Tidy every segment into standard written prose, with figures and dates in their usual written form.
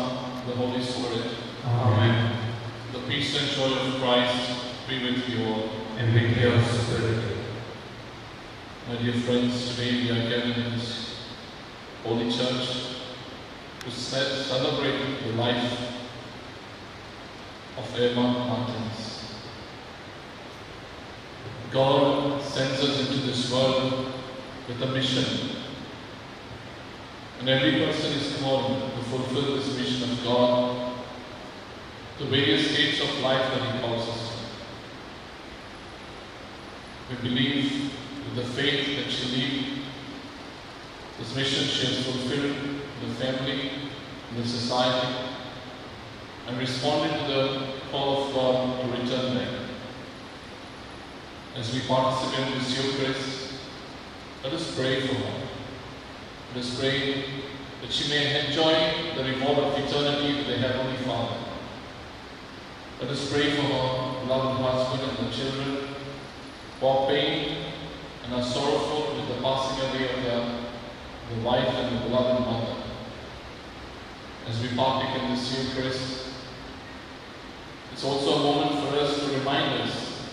Son, the Holy Spirit. Amen. The peace and joy of Christ be with you all. And with your spirit. My dear friends, today we are gathered in this Holy Church to celebrate the life of Emma Martins. God sends us into this world with a mission. And every person is called to fulfill this mission of God, the various states of life that He calls us to. We believe with the faith that she lived, this mission she has fulfilled in the family, in the society, and responded to the call of God to return back. As we participate in this Eucharist, let us pray for her. Let us pray that she may enjoy the reward of eternity with the Heavenly Father. Let us pray for her beloved husband and the children who are pained and are sorrowful with the passing away of the wife and the beloved mother. As we partake in this Eucharist, it's also a moment for us to remind us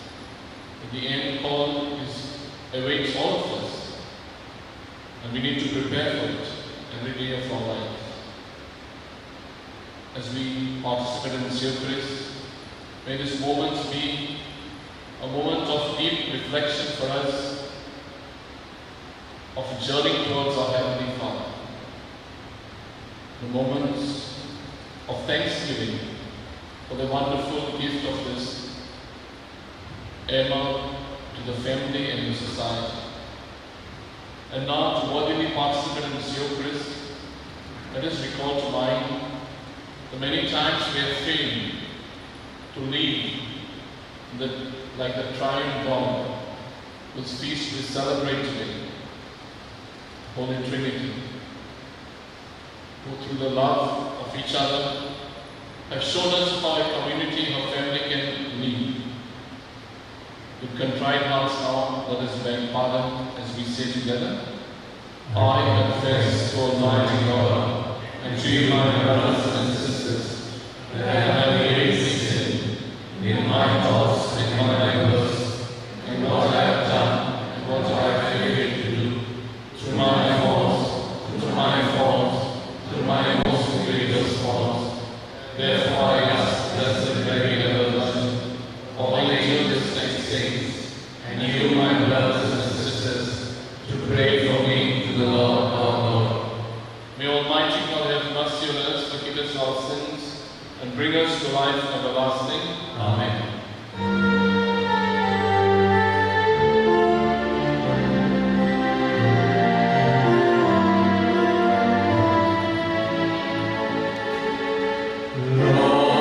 that the end call awaits all of us. And we need to prepare for it every day of our life. As we participate in this Eucharist, may this moment be a moment of deep reflection for us, of a journey towards our Heavenly Father. The moments of thanksgiving for the wonderful gift of this Emma to the family and the society. And now, to worthily participate in this Eucharist, let us recall to mind the many times we have failed to live like the triune God whose feast we celebrate today, Holy Trinity, who through the love of each other have shown us how a community, how family can live. With contrite hearts now, let us beg pardon as we say together, I confess to Almighty God and to you, my brothers and sisters, that I have greatly sinned in my thoughts and my words, in what I have done and what I have failed to do, through my faults, through my most grievous faults. Therefore I ask Blessed Mary, ever Virgin, all angels and saints, and you, my brothers and sisters, to pray for me to the Lord our Lord. May Almighty God have mercy on us, forgive us our sins, and bring us to life everlasting. Amen. Lord,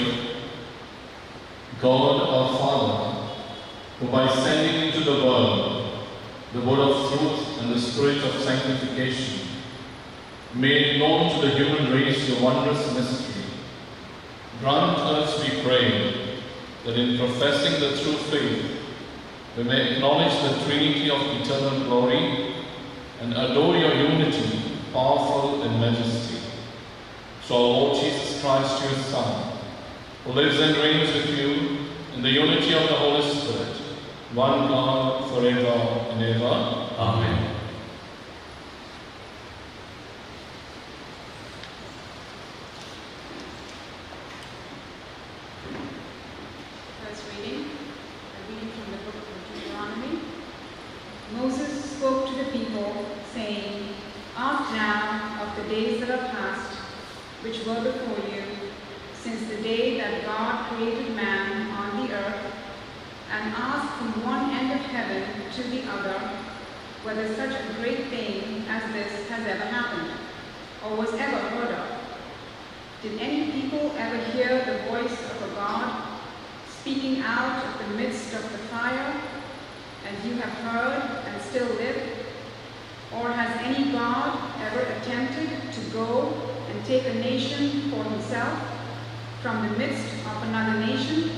pray. God our Father, who by sending into the world the word of truth and the spirit of sanctification, made known to the human race your wondrous mystery, grant us, we pray, that in professing the true faith, we may acknowledge the Trinity of eternal glory and adore your unity, powerful in majesty. Through our Lord Jesus Christ, your Son, who lives and reigns with you in the unity of the Holy Spirit, one God, forever and ever. Amen. First reading, a reading from the book of Deuteronomy. Moses spoke to the people, saying, Ask now of the days that are past, which were before you, since the day that God created man on the earth, and ask from one end of heaven to the other, whether such a great thing as this has ever happened, or was ever heard of. Did any people ever hear the voice of a God speaking out of the midst of the fire, as you have heard and still live? Or has any God ever attempted to go and take a nation for himself from the midst of another nation,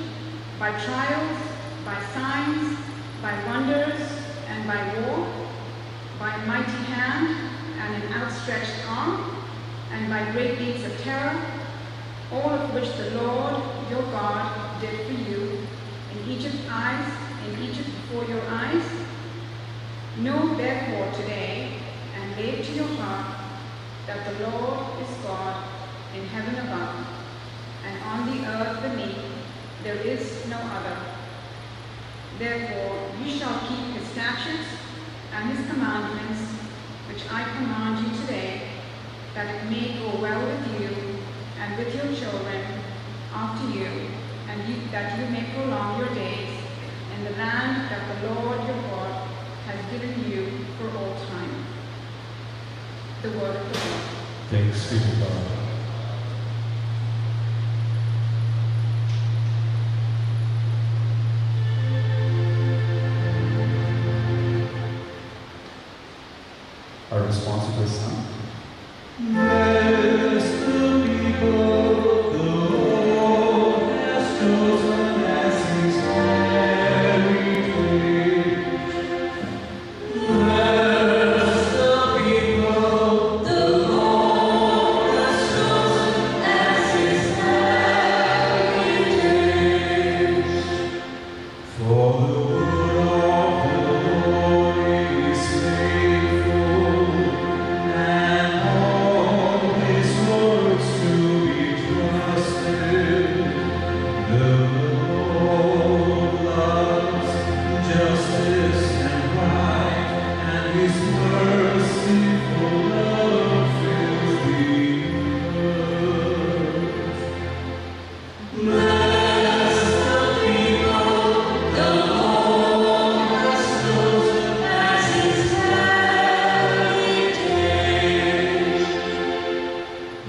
by trials, by signs, by wonders, and by war, by a mighty hand and an outstretched arm, and by great deeds of terror, all of which the Lord your God did for you in Egypt's eyes, in Egypt before your eyes? Know therefore today, and lay to your heart, that the Lord is God in heaven above, and on the earth beneath there is no other. Therefore you shall keep his statutes and his commandments, which I command you today, that it may go well with you and with your children after you, and that you may prolong your days in the land that the Lord your God has given you for all time. The word of the Lord. Thanks be to God. Our responsible son. Bless the people the Lord has chosen as his heritage. Bless the people the Lord has chosen as his heritage. For the word of the Lord is faithful, and all his words to be trusted. The Lord loves justice and right, and his merciful love fills the earth. Bless the people the Lord has chosen as his heritage.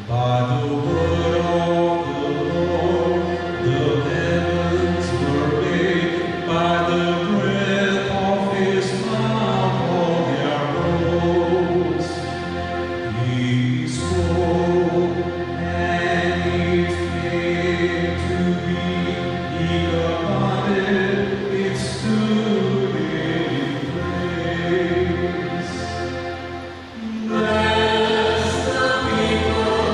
By the word of the Lord, the heavens were made. By the breath of his mouth, all their hosts. He spoke, and it came to be. He commanded, it stood in place. Bless the people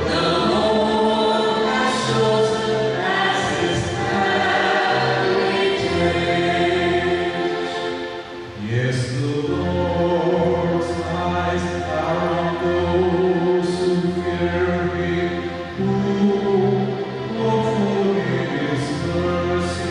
the Lord has chosen as his heritage. Yes, the Lord's eyes are on those who fear him, who walk in his mercy.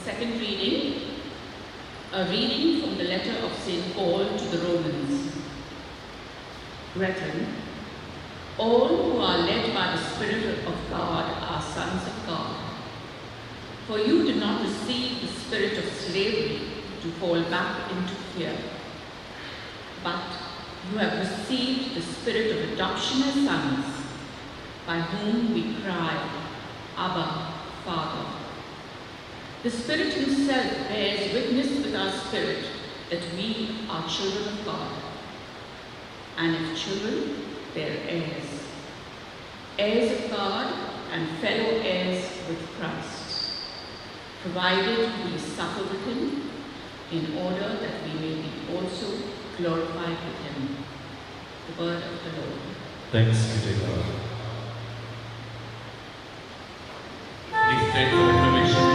second reading, a reading from the letter of St. Paul to the Romans. Brethren, all who are led by the Spirit of God are sons of God. For you did not receive the spirit of slavery to fall back into fear, but you have received the spirit of adoption as sons, by whom we cry, Abba, Father. The Spirit himself bears witness with our spirit that we are children of God. And if children, they're heirs. Heirs of God and fellow heirs with Christ, provided we suffer with him, in order that we may be also glorified with him. The word of the Lord. Thanks be to God. Please take the proclamation.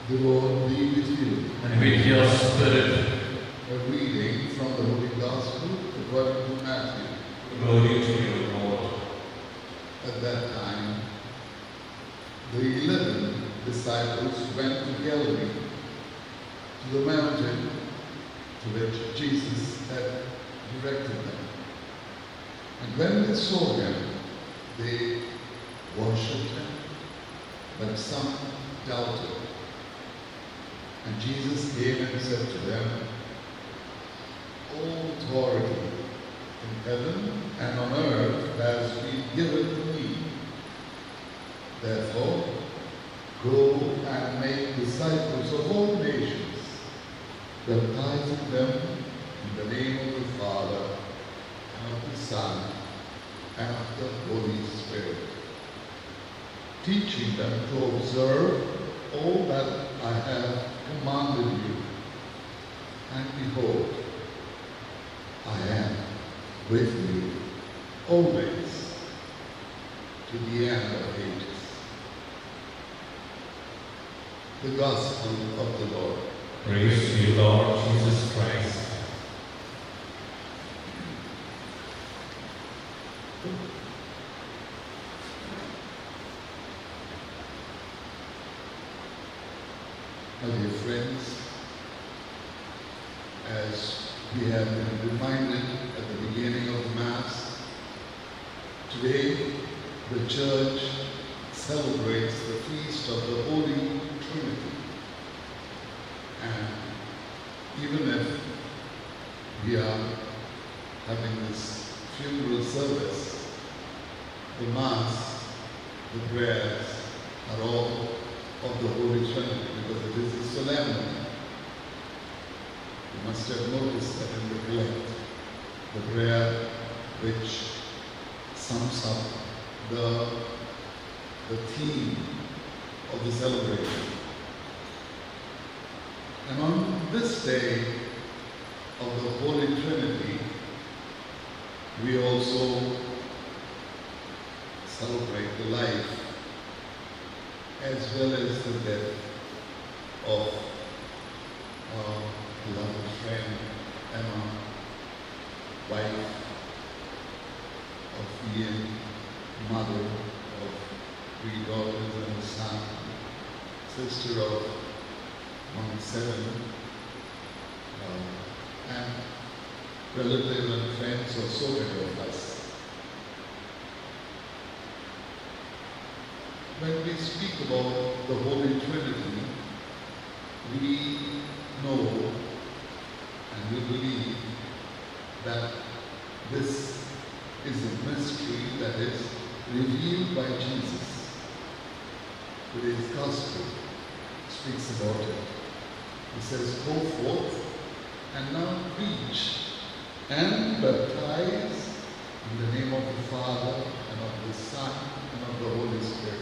The Lord be with you. And with your spirit. A reading from the Holy Gospel according to Matthew. Glory to you, Lord. At that time, the 11 disciples went to Galilee, to the mountain to which Jesus had directed them. And when they saw him, they worshipped him, but some doubted. And Jesus came and said to them, all authority in heaven and on earth has been given to me. Therefore, go and make disciples of all nations, baptizing them in the name of the Father, and of the Son, and of the Holy Spirit, teaching them to observe all that I have commanded you. And behold, I am with you always to the end of ages. The Gospel of the Lord. Praise to you, Lord Jesus Christ. My dear friends, as we have been reminded at the beginning of the Mass, today the Church celebrates the feast of the Holy Trinity. And even if we are having this funeral service, the Mass, the prayers are all of the Holy Trinity, because it is a solemnity. You must have noticed that in the collect, the prayer which sums up the theme of the celebration. And on this day of the Holy Trinity, we also celebrate the life as well as the death of our beloved friend Emma, wife of Ian, mother of 3 daughters and a son, sister of 7 and relatives and friends of so many of us. When we speak about the Holy Trinity, we know and we believe that this is a mystery that is revealed by Jesus. Today's Gospel speaks about it. He says, "Go forth and now preach and baptize in the name of the Father and of the Son and of the Holy Spirit."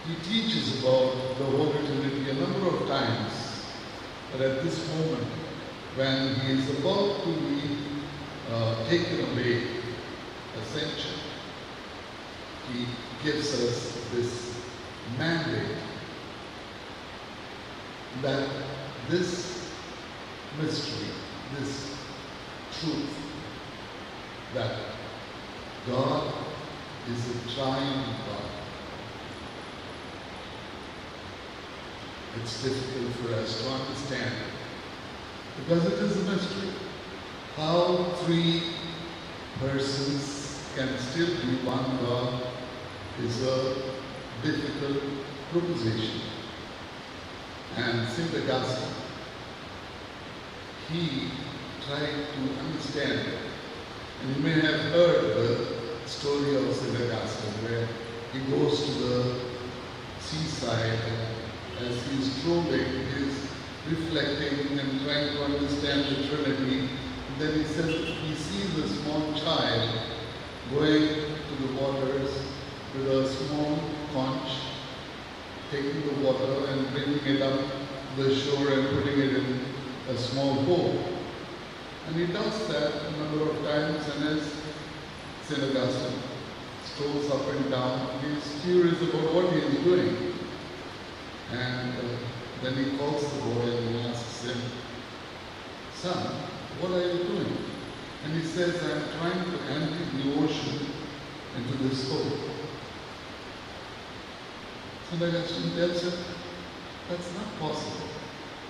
He teaches about the Holy Trinity a number of times, but at this moment, when he is about to be taken away, ascension, he gives us this mandate that this mystery, this truth, that God is a triune God. It's difficult for us to understand because it is a mystery. How three persons can still be one God is a difficult proposition. And St. Augustine, he tried to understand it. And you may have heard the story of St. Augustine, where he goes to the seaside, and as he is strolling, he is reflecting and trying to understand the Trinity. And then he says he sees a small child going to the waters with a small conch, taking the water and bringing it up the shore and putting it in a small boat. And he does that a number of times, and as St. Augustine strolls up and down, he is curious about what he is doing. And then he calls the boy and he asks him, "Son, what are you doing?" And he says, "I'm trying to empty the ocean into this boat." St. Augustine tells him, "That's not possible.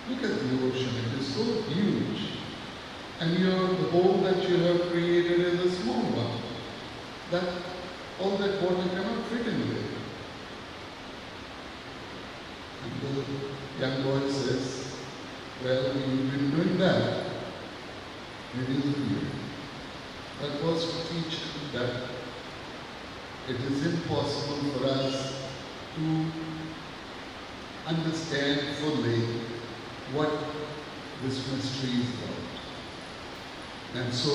Look at the ocean, it is so huge. And the boat that you have created is a small one. All that water cannot fit in there." And the young boy says, "Well, you've been doing that. It is weird." That was to teach him that it is impossible for us to understand fully what this mystery is about. And so,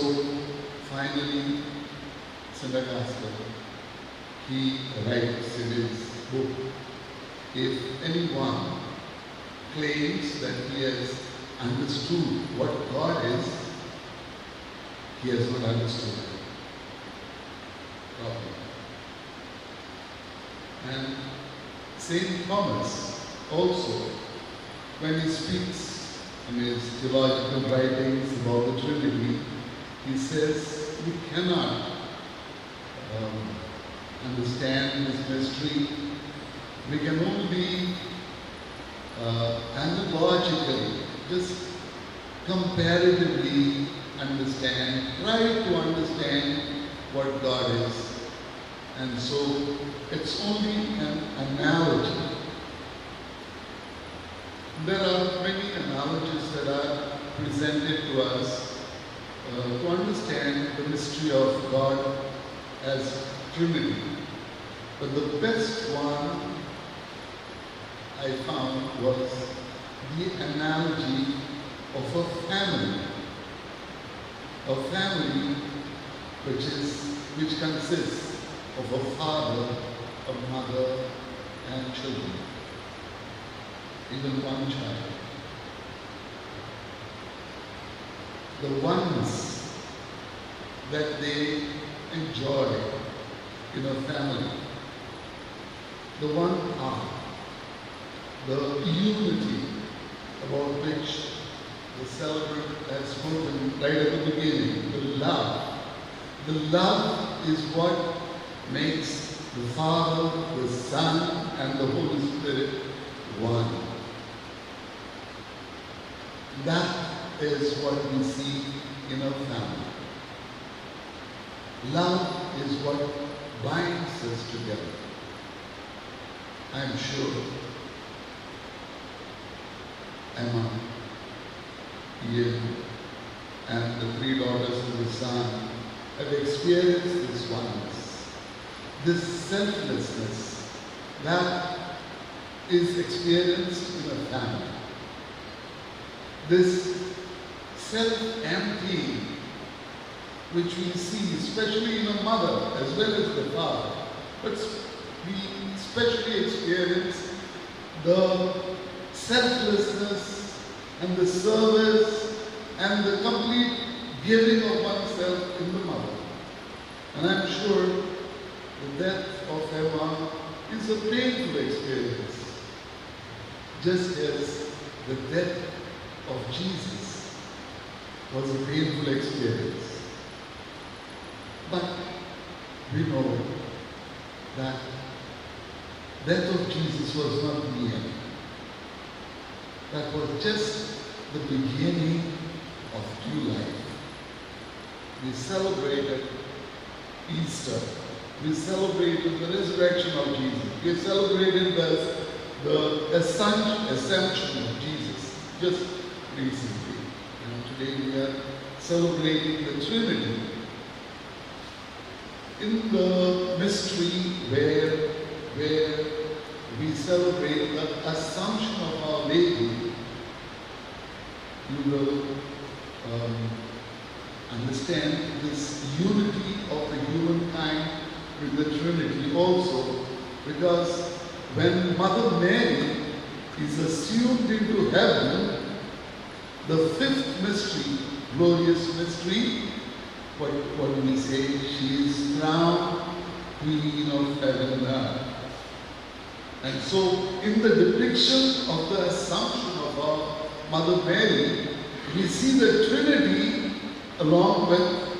finally, St. Augustine, he writes in his book, if anyone claims that he has understood what God is, he has not understood it properly. And St. Thomas also, when he speaks in his theological writings about the Trinity, he says we cannot understand this mystery. We can only analogically, just comparatively understand, try to understand what God is. And so it's only an analogy. There are many analogies that are presented to us to understand the mystery of God as Trinity. But the best one I found was the analogy of a family. A family which consists of a father, a mother, and children. Even one child. The oneness that they enjoy in a family, the one heart, the unity about which the celebrant has spoken right at the beginning, the love. The love is what makes the Father, the Son, and the Holy Spirit one. That is what we see in a family. Love is what binds us together. I'm sure Emma, Ian, and the 3 daughters of the son have experienced this oneness, this selflessness that is experienced in a family. This self-emptying which we see especially in a mother as well as the father, but we especially experience the selflessness and the service and the complete giving of oneself in the mother. And I'm sure the death of Emma is a painful experience, just as the death of Jesus was a painful experience. But we know that death of Jesus was not the end. That was just the beginning of new life. We celebrated Easter. We celebrated the resurrection of Jesus. We celebrated the ascension of Jesus just recently. Today we are celebrating the Trinity. In the mystery where we celebrate the Assumption of Our Lady, you will understand this unity of the humankind with the Trinity also, because when Mother Mary is assumed into heaven, the 5th mystery, glorious mystery, what do we say? She is crowned Queen of Heaven and Earth. And so, in the depiction of the Assumption of our Mother Mary, we see the Trinity along with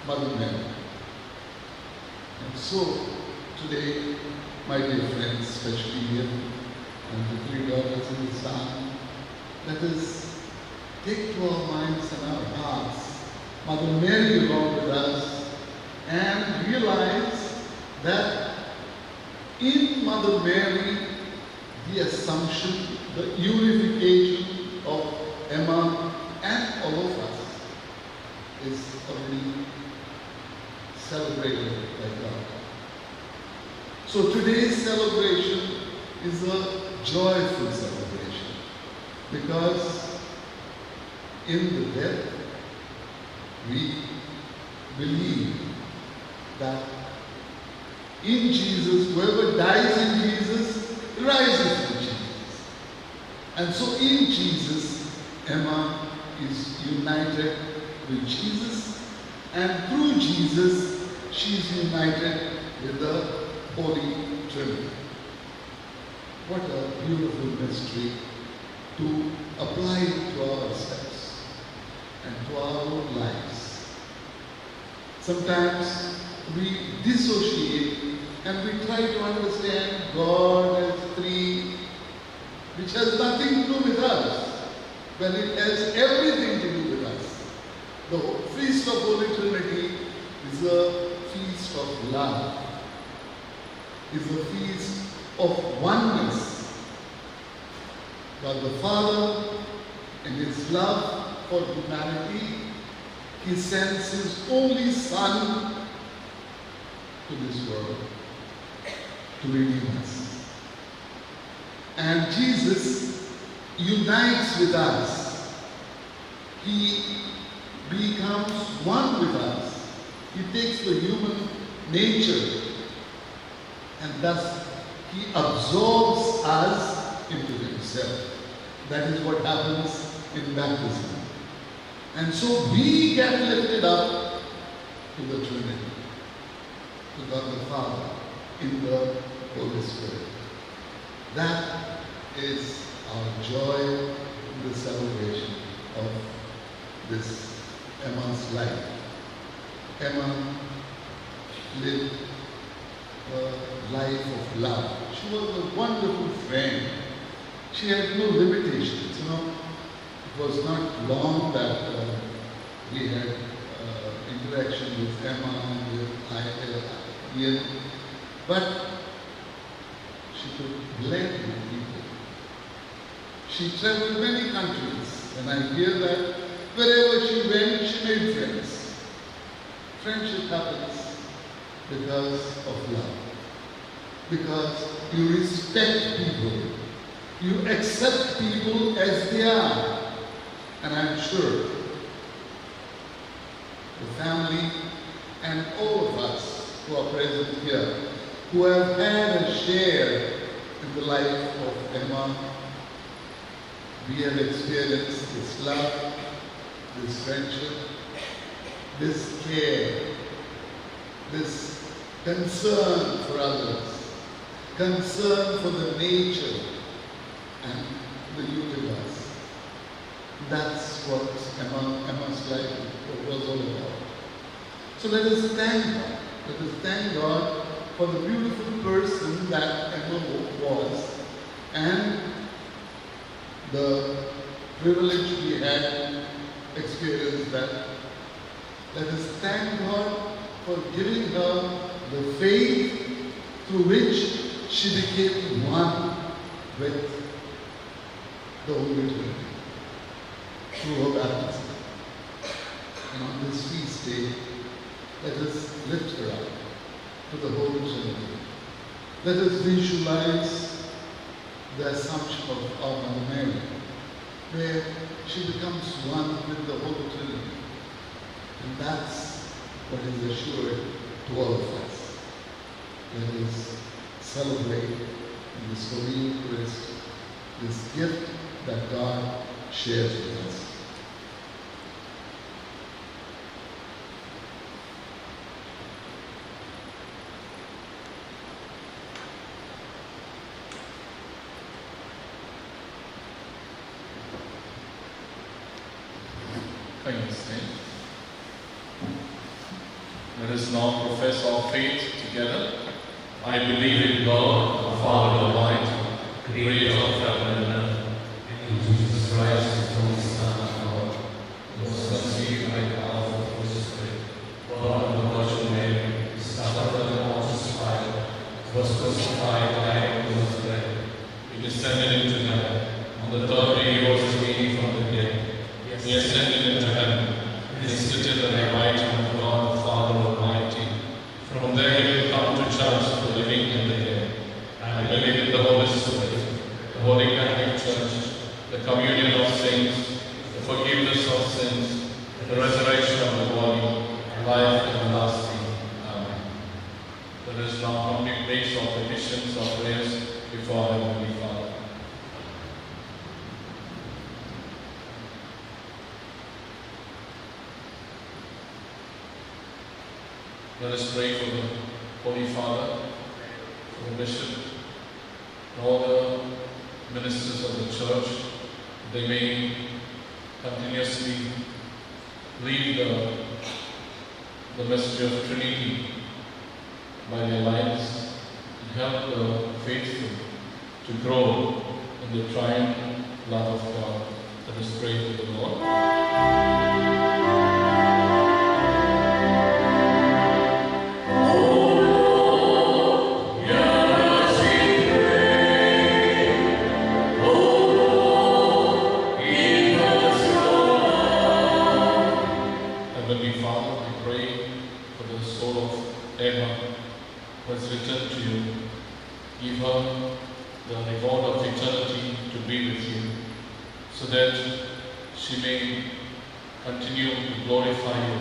Mother Mary. And so, today, my dear friends, especially here, and the 3 daughters of the Son, let us take to our minds and our hearts Mother Mary along with us and realize that in Mother Mary, the Assumption, the unification of Emma and all of us is already celebrated by God. So today's celebration is a joyful celebration because in the death we believe that in Jesus, whoever dies in Jesus, rises in Jesus. And so in Jesus, Emma is united with Jesus, and through Jesus, she is united with the Holy Trinity. What a beautiful mystery to apply it to ourselves and to our own lives. Sometimes we dissociate and we try to understand God as 3, which has nothing to do with us, but it has everything to do with us. The Feast of Holy Trinity is a feast of love, is a feast of oneness. God the Father, in His love for humanity, He sends His only Son to this world to redeem us. And Jesus unites with us. He becomes one with us. He takes the human nature and thus He absorbs us into Himself. That is what happens in baptism. And so we get lifted up to the Trinity, to God the Father, in the Holy Spirit. That is our joy in the celebration of this Emma's life. Emma lived a life of love. She was a wonderful friend. She had no limitations, It was not long that we had interaction with Emma and with Ian, but she could blend with people. She traveled many countries, and I hear that wherever she went, she made friends. Friendship happens because of love. Because you respect people. You accept people as they are. And I'm sure the family and all of us who are present here, who have had a share in the life of Emma, we have experienced this love, this friendship, this care, this concern for others, concern for the nature and the universe. That's what Emma's life was all about. So let us thank God. Let us thank God for the beautiful person that Emma was and the privilege we had experienced that. Let us thank God for giving her the faith through which she became one with the Holy Trinity through her baptism. And on this feast day, let us lift her up to the Holy Trinity. Let us visualize the Assumption of our Mother Mary, where she becomes one with the Holy Trinity. And that's what is assured to all of us. Let us celebrate in this Holy Eucharist this gift that God shares with us. Let us now profess our faith together. I believe in God, the Father Almighty, creator of heaven and earth, and in Jesus Christ, his only Son, our Lord, who was conceived by the power of the Holy Spirit, born of the Virgin Mary, suffered under Pontius Pilate, was crucified, died, and was buried. He descended into heaven. On the third day he rose again from the dead. He ascended into heaven, and is seated at the right hand of God the Father Almighty. From there he will come to judge the living and the dead. I believe in the Holy Spirit, the Holy Catholic Church, the communion of saints, the forgiveness of sins, the resurrection of the body, life everlasting. Amen. Let us now humbly place our petitions, our prayers before our Heavenly Father. Let us pray for the Holy Father, for the Bishop, and all the ministers of the Church, that they may continuously lead the message of Trinity by their lives and help the faithful to grow in the triune love of God. Let us pray to the Lord. Was returned to you. Give her the reward of eternity to be with you, so that she may continue to glorify you.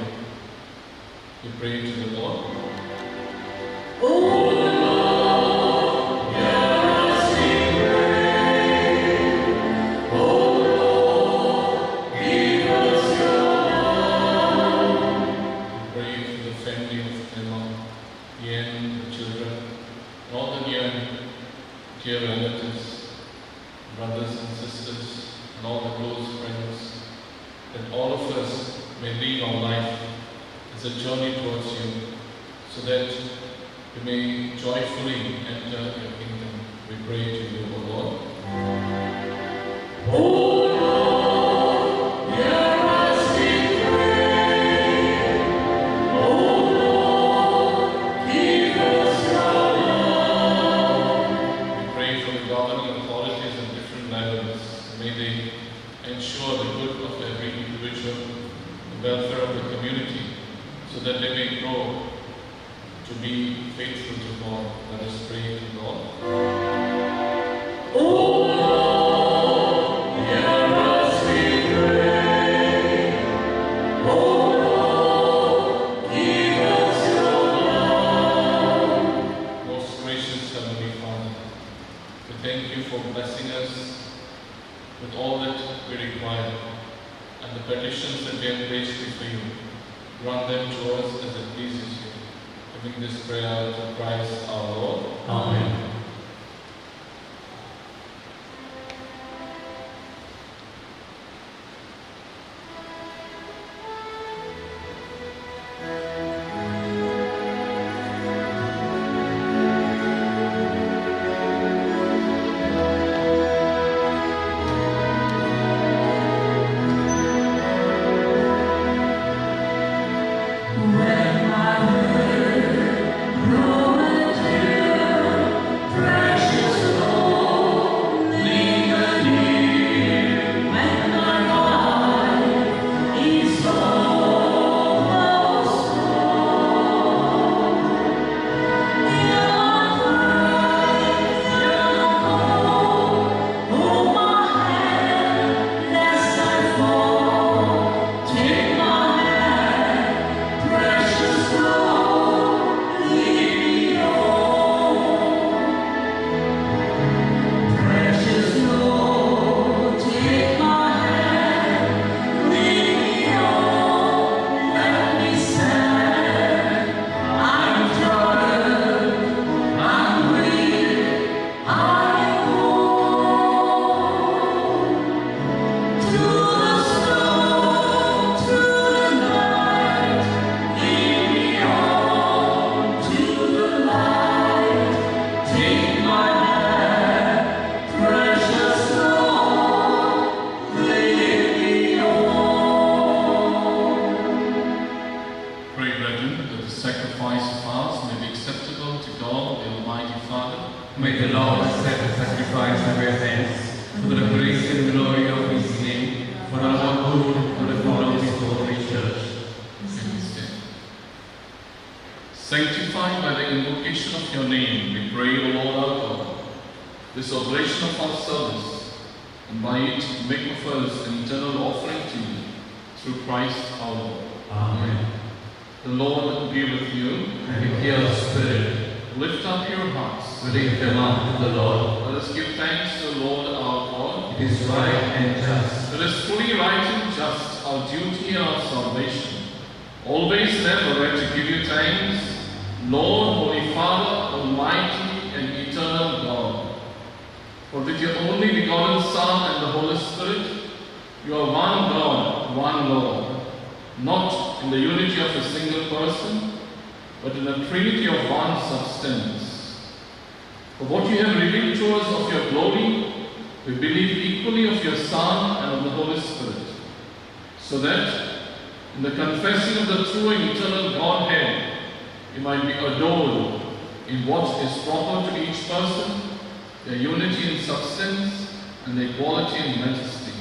We pray to the Lord. Oh Lord, hear us we pray. Oh Lord, give us your love. We pray for the family of Emma, Ian, the children, and all the near and dear relatives, brothers and sisters, and all the close friends, that all of us may live our life as a journey towards you, so that we may joyfully enter your kingdom. We pray to you, O Lord. O Lord, that they may grow to be faithful to God. Let us pray to God. Thank you for blessing us with all that we require, and the petitions that we have placed before you. Grant them to us as it pleases you. Giving this prayer to Christ our Lord. Amen. Sanctified by the invocation of your name, we pray, O Lord our God, this oblation of our service, and by it make of us an eternal offering to you, through Christ our Lord. Amen. The Lord be with you. And with your spirit. Lift up your hearts. We lift them up to the Lord. Let us give thanks to the Lord our God. It is right and just. It is fully right and just, our duty and our salvation, always and ever to give you thanks, Lord, Holy Father, Almighty and eternal God. For with your only begotten Son and the Holy Spirit, you are one God, one Lord, not in the unity of a single person, but in a trinity of one substance. For what you have revealed to us of your glory, we believe equally of your Son and of the Holy Spirit, so that in the confessing of the true and eternal Godhead, you might be adored in what is proper to each person, their unity in substance and their equality in majesty.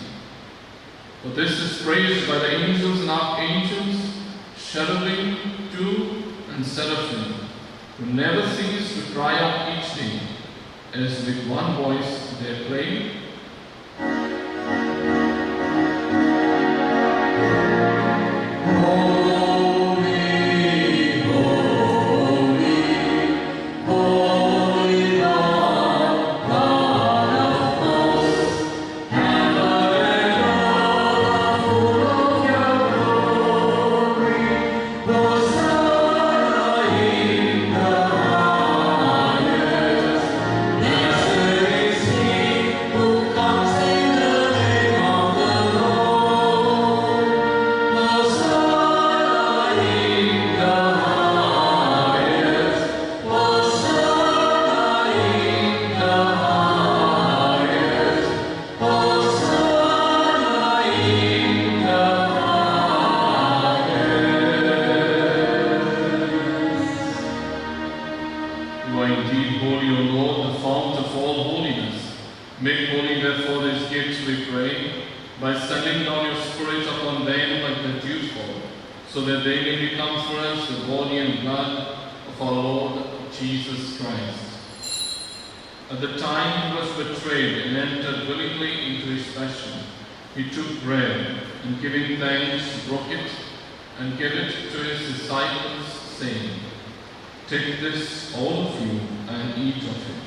For this is praised by the angels and archangels, cherubim, too, and seraphim, who never cease to cry out each day, as with one voice they acclaim, so that they may become for us the body and blood of our Lord Jesus Christ. At the time he was betrayed and entered willingly into his passion, he took bread, and giving thanks, broke it, and gave it to his disciples, saying, "Take this, all of you, and eat of it.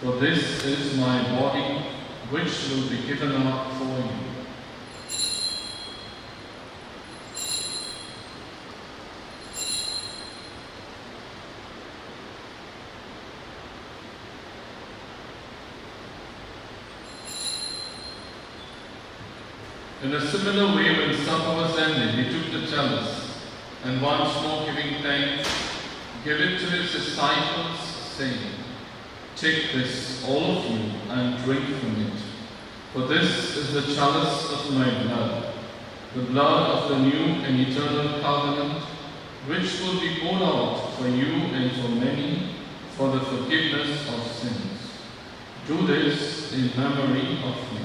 For this is my body, which will be given up for you." In a similar way, when supper was ended, he took the chalice, and once more giving thanks, gave it to his disciples, saying, "Take this, all of you, and drink from it. For this is the chalice of my blood, the blood of the new and eternal covenant, which will be poured out for you and for many for the forgiveness of sins. Do this in memory of me."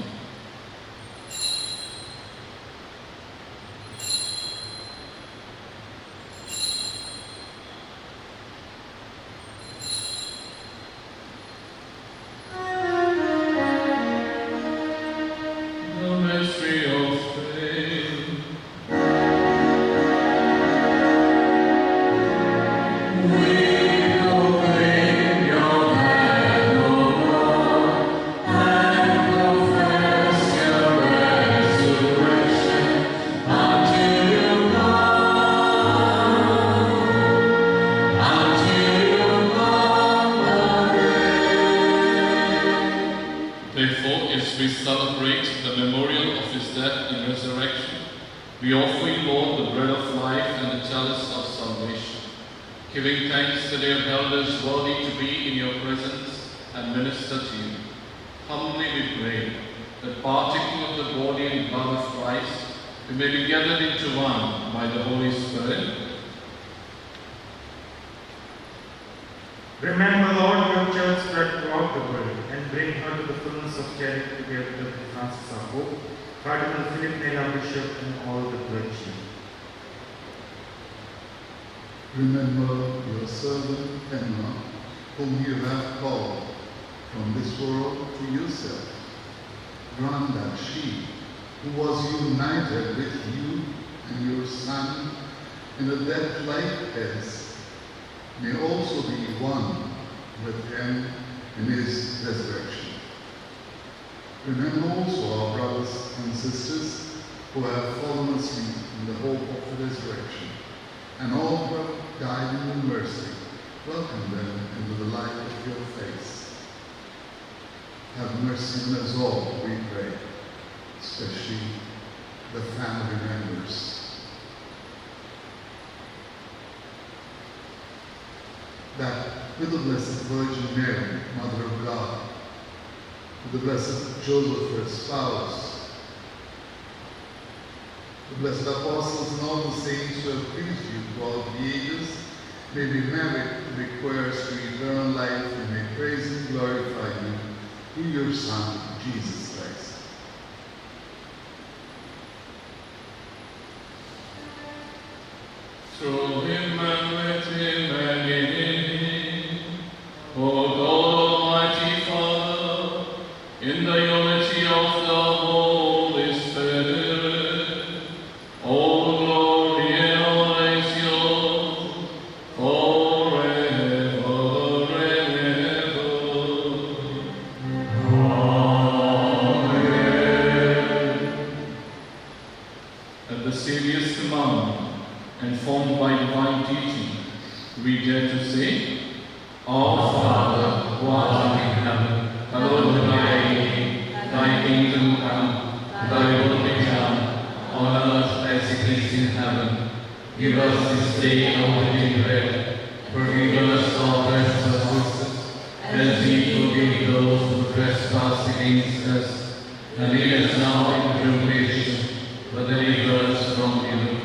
Remember, Lord, your church spread throughout the world, and bring her to the fullness of charity together with Francis our Pope, Cardinal Philip Nela Bishop, and all the clergy. Remember your servant Emma, whom you have called from this world to yourself. Grant that she, who was united with you and your Son in a death like his, may also be one with him in his resurrection. Remember also our brothers and sisters who have fallen asleep in the hope of the resurrection, and all who have died in your mercy. Welcome them into the light of your face. Have mercy on us all, we pray, especially the family members. That with the Blessed Virgin Mary, Mother of God, with the Blessed Joseph, her spouse, the blessed apostles and all the saints who have pleased you throughout the ages, may be married to the heirs to eternal life, and may praise and glorify you through your Son, Jesus Christ. Through him and with him and in him, O God, Almighty Father, in the unity of the Holy Spirit, all glory and honor is yours forever and ever. Amen. At the Saviour's command, and formed by divine teaching, we dare to say, Our Father, who art in heaven, hallowed be thy name. Thy kingdom come, thy will be done, on earth as it is in heaven. Give us this day our daily bread. Forgive us our trespasses, as we forgive those who trespass against us. And lead us not into temptation, but deliver us from evil.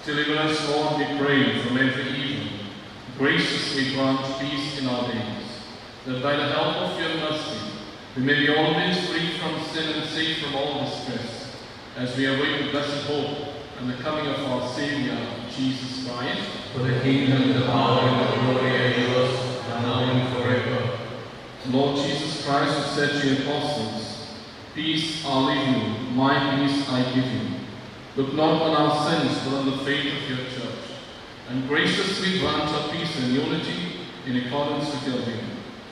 Deliver us, Lord, we pray, from every evil. Graciously grant peace in our days, that by the help of your mercy we may be always free from sin and safe from all distress, as we await the blessed hope and the coming of our Savior, Jesus Christ. For the kingdom, the power, and the glory are yours, now and forever. Lord Jesus Christ, who said to your apostles, "Peace I leave you, my peace I give you," look not on our sins, but on the faith of your church, and graciously grant her peace and unity in accordance with your will,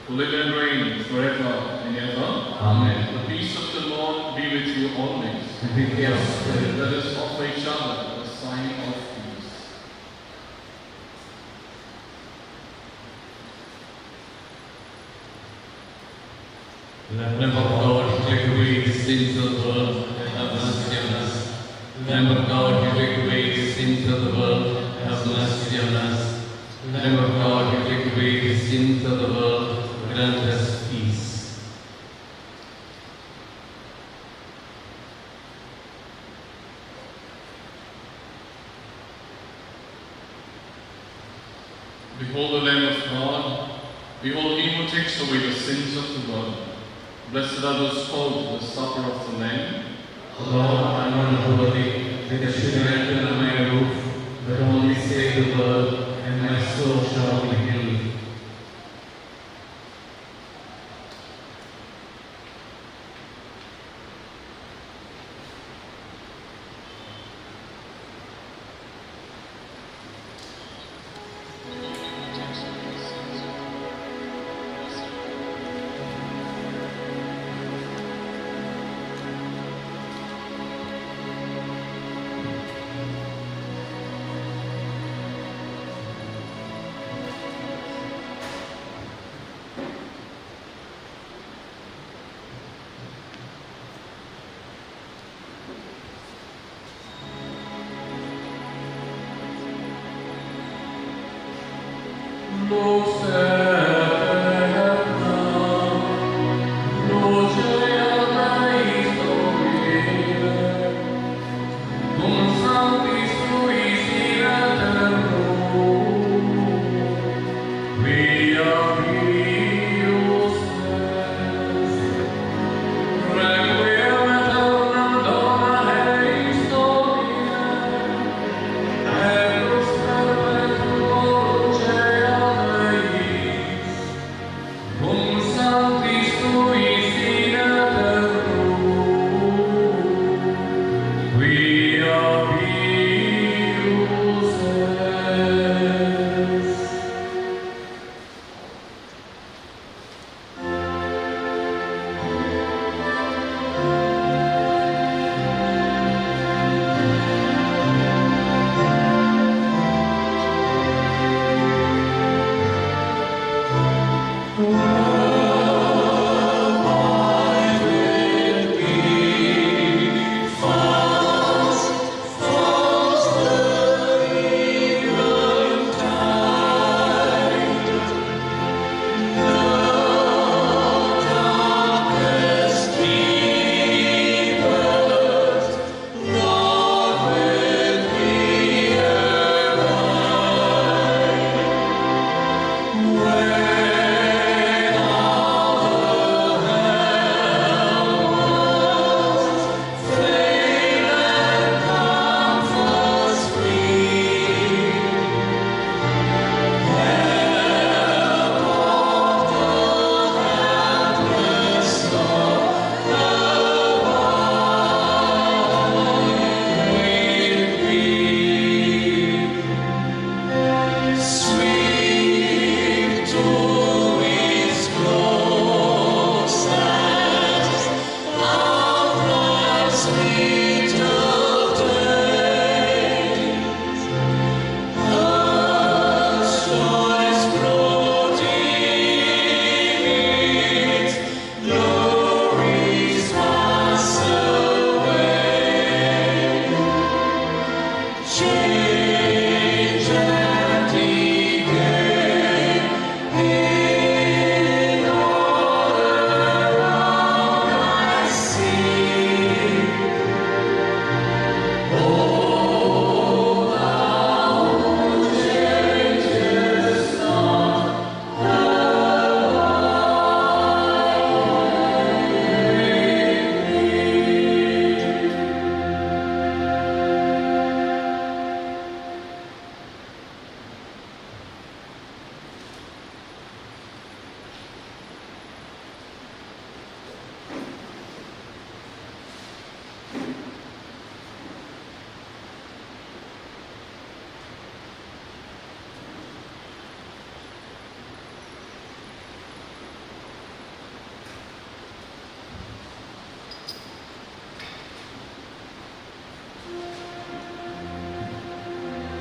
who live and reign forever and ever. Amen. The peace of the Lord be with you always. And with your spirit. Let us offer each other a sign of peace. Lamb of God, who take away the sins of the world, have mercy on us. Lamb of God, who take away the sins of the world, have mercy on us. Lamb of God, who take away the sins of the world, grant us peace. Behold the Lamb of God. Behold him who takes away the sins of the world. Blessed are those called to the supper of the Lamb. Lord, I am not worthy that you should enter under my roof, but only say the word, and my soul shall be healed.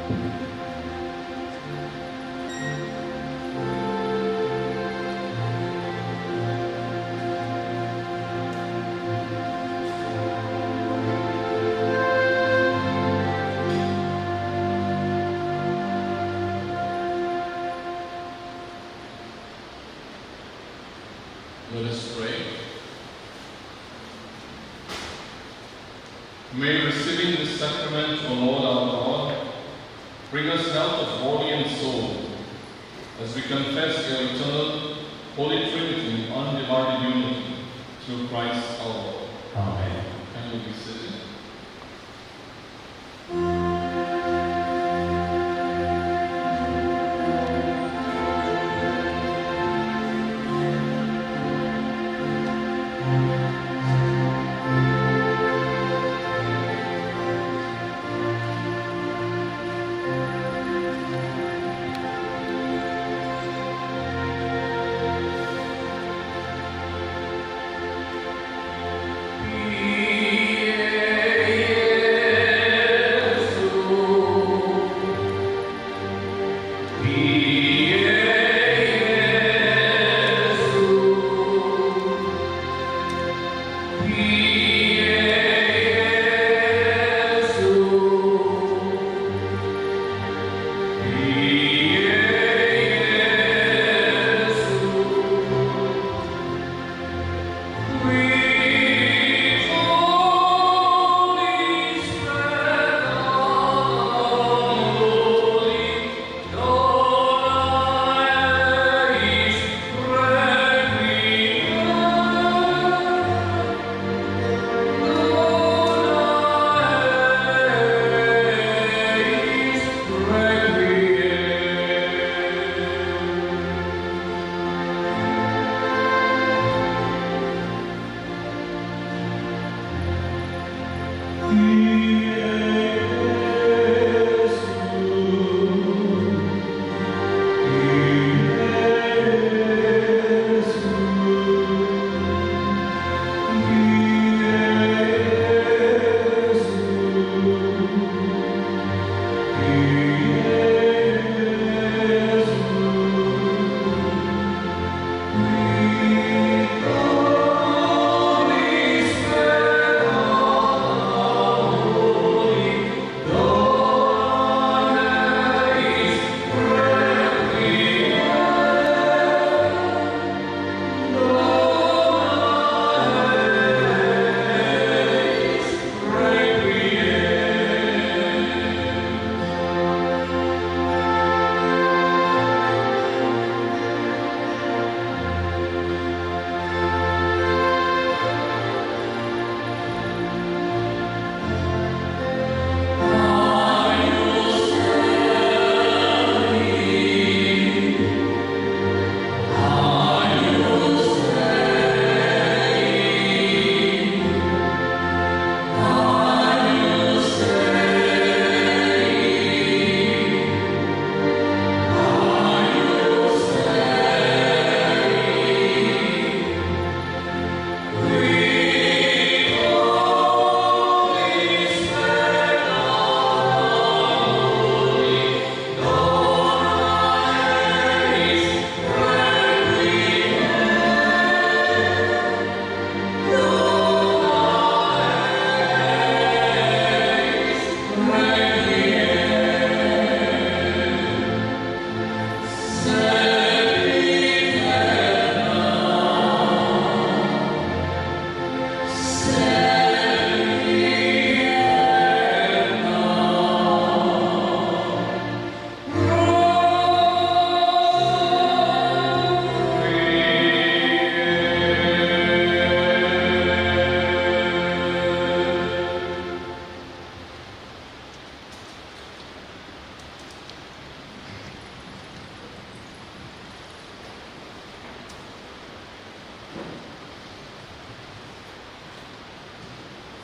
Let us pray. May receiving this sacrament, O Lord our God, bring us health of body and soul, as we confess your eternal, Holy Trinity in undivided unity, through Christ our Lord. Amen. Can we be seated?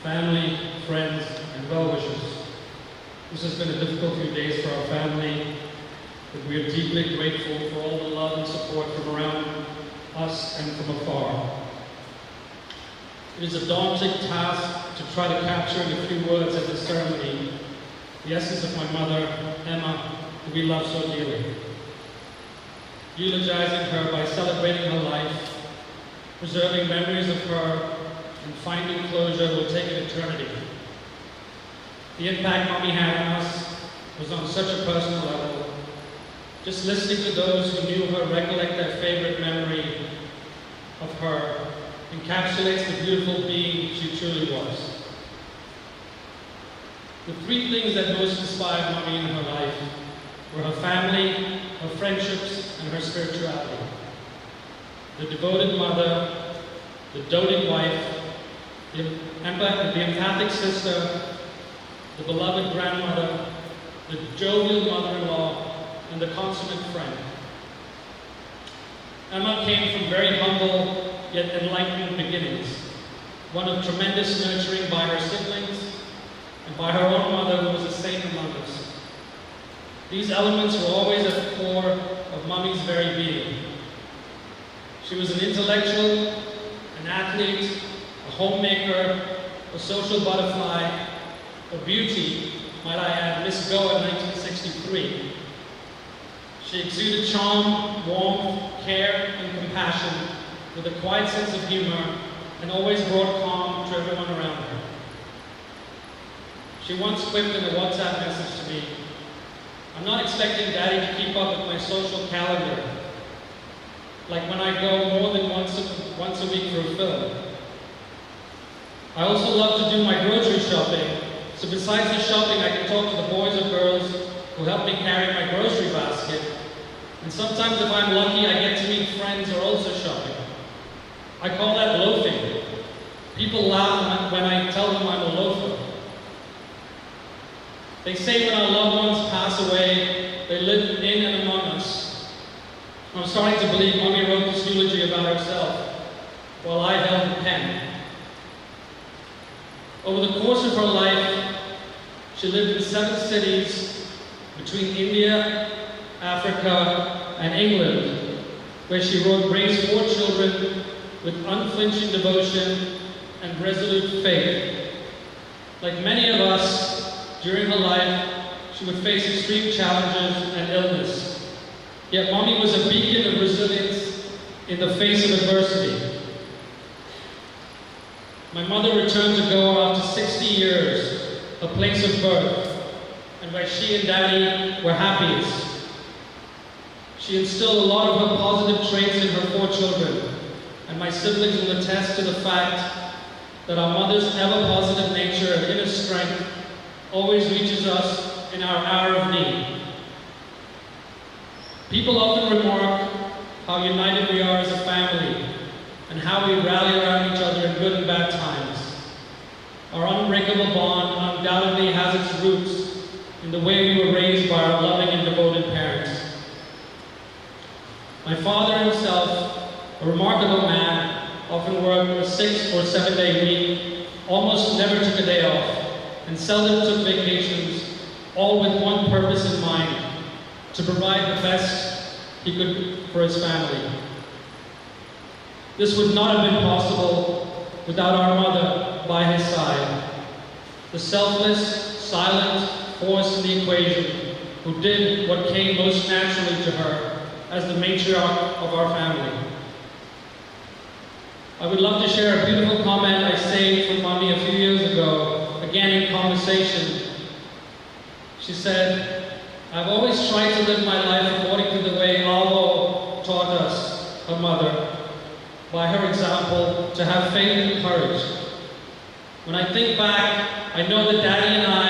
family, friends, and well-wishers. This has been a difficult few days for our family, but we are deeply grateful for all the love and support from around us and from afar. It is a daunting task to try to capture in a few words at this ceremony the essence of my mother, Emma, who we love so dearly. Eulogizing her by celebrating her life, preserving memories of her, and finding closure will take an eternity. The impact Mommy had on us was on such a personal level. Just listening to those who knew her recollect their favorite memory of her encapsulates the beautiful being she truly was. The three things that most inspired Mommy in her life were her family, her friendships, and her spirituality. The devoted mother, the doting wife, the empathic sister, the beloved grandmother, the jovial mother-in-law, and the consummate friend. Emma came from very humble yet enlightened beginnings, one of tremendous nurturing by her siblings and by her own mother, who was a saint among us. These elements were always at the core of Mommy's very being. She was an intellectual, an athlete, a homemaker, a social butterfly, a beauty, might I add, Miss Go in 1963. She exuded charm, warmth, care, and compassion with a quiet sense of humor and always brought calm to everyone around her. She once quipped in a WhatsApp message to me, "I'm not expecting Daddy to keep up with my social calendar, like when I go more than once a week for a film. I also love to do my grocery shopping, so besides the shopping I can talk to the boys or girls who help me carry my grocery basket, and sometimes if I'm lucky I get to meet friends who are also shopping. I call that loafing. People laugh when I tell them I'm a loafer. They say when our loved ones pass away, they live in and among us." I'm starting to believe Mommy wrote this eulogy about herself while I held the pen. Over the course of her life, she lived in 7 cities between India, Africa, and England, where she raised 4 children with unflinching devotion and resolute faith. Like many of us, during her life, she would face extreme challenges and illness. Yet Mommy was a beacon of resilience in the face of adversity. My mother returned to Goa after 60 years, a place of birth, and where she and Daddy were happiest. She instilled a lot of her positive traits in her 4 children, and my siblings will attest to the fact that our mother's ever-positive nature and inner strength always reaches us in our hour of need. People often remark how united we are as a family and how we rally around each other in good and bad times. Our unbreakable bond undoubtedly has its roots in the way we were raised by our loving and devoted parents. My father himself, a remarkable man, often worked a 6 or 7 day week, almost never took a day off, and seldom took vacations, all with one purpose in mind: to provide the best he could for his family. This would not have been possible without our mother by his side, the selfless, silent force in the equation who did what came most naturally to her as the matriarch of our family. I would love to share a beautiful comment I saved from Mommy a few years ago, again in conversation. She said, "I've always tried to live my life according to the way Allah taught us, her mother, by her example, to have faith and courage. When I think back, I know that Daddy and I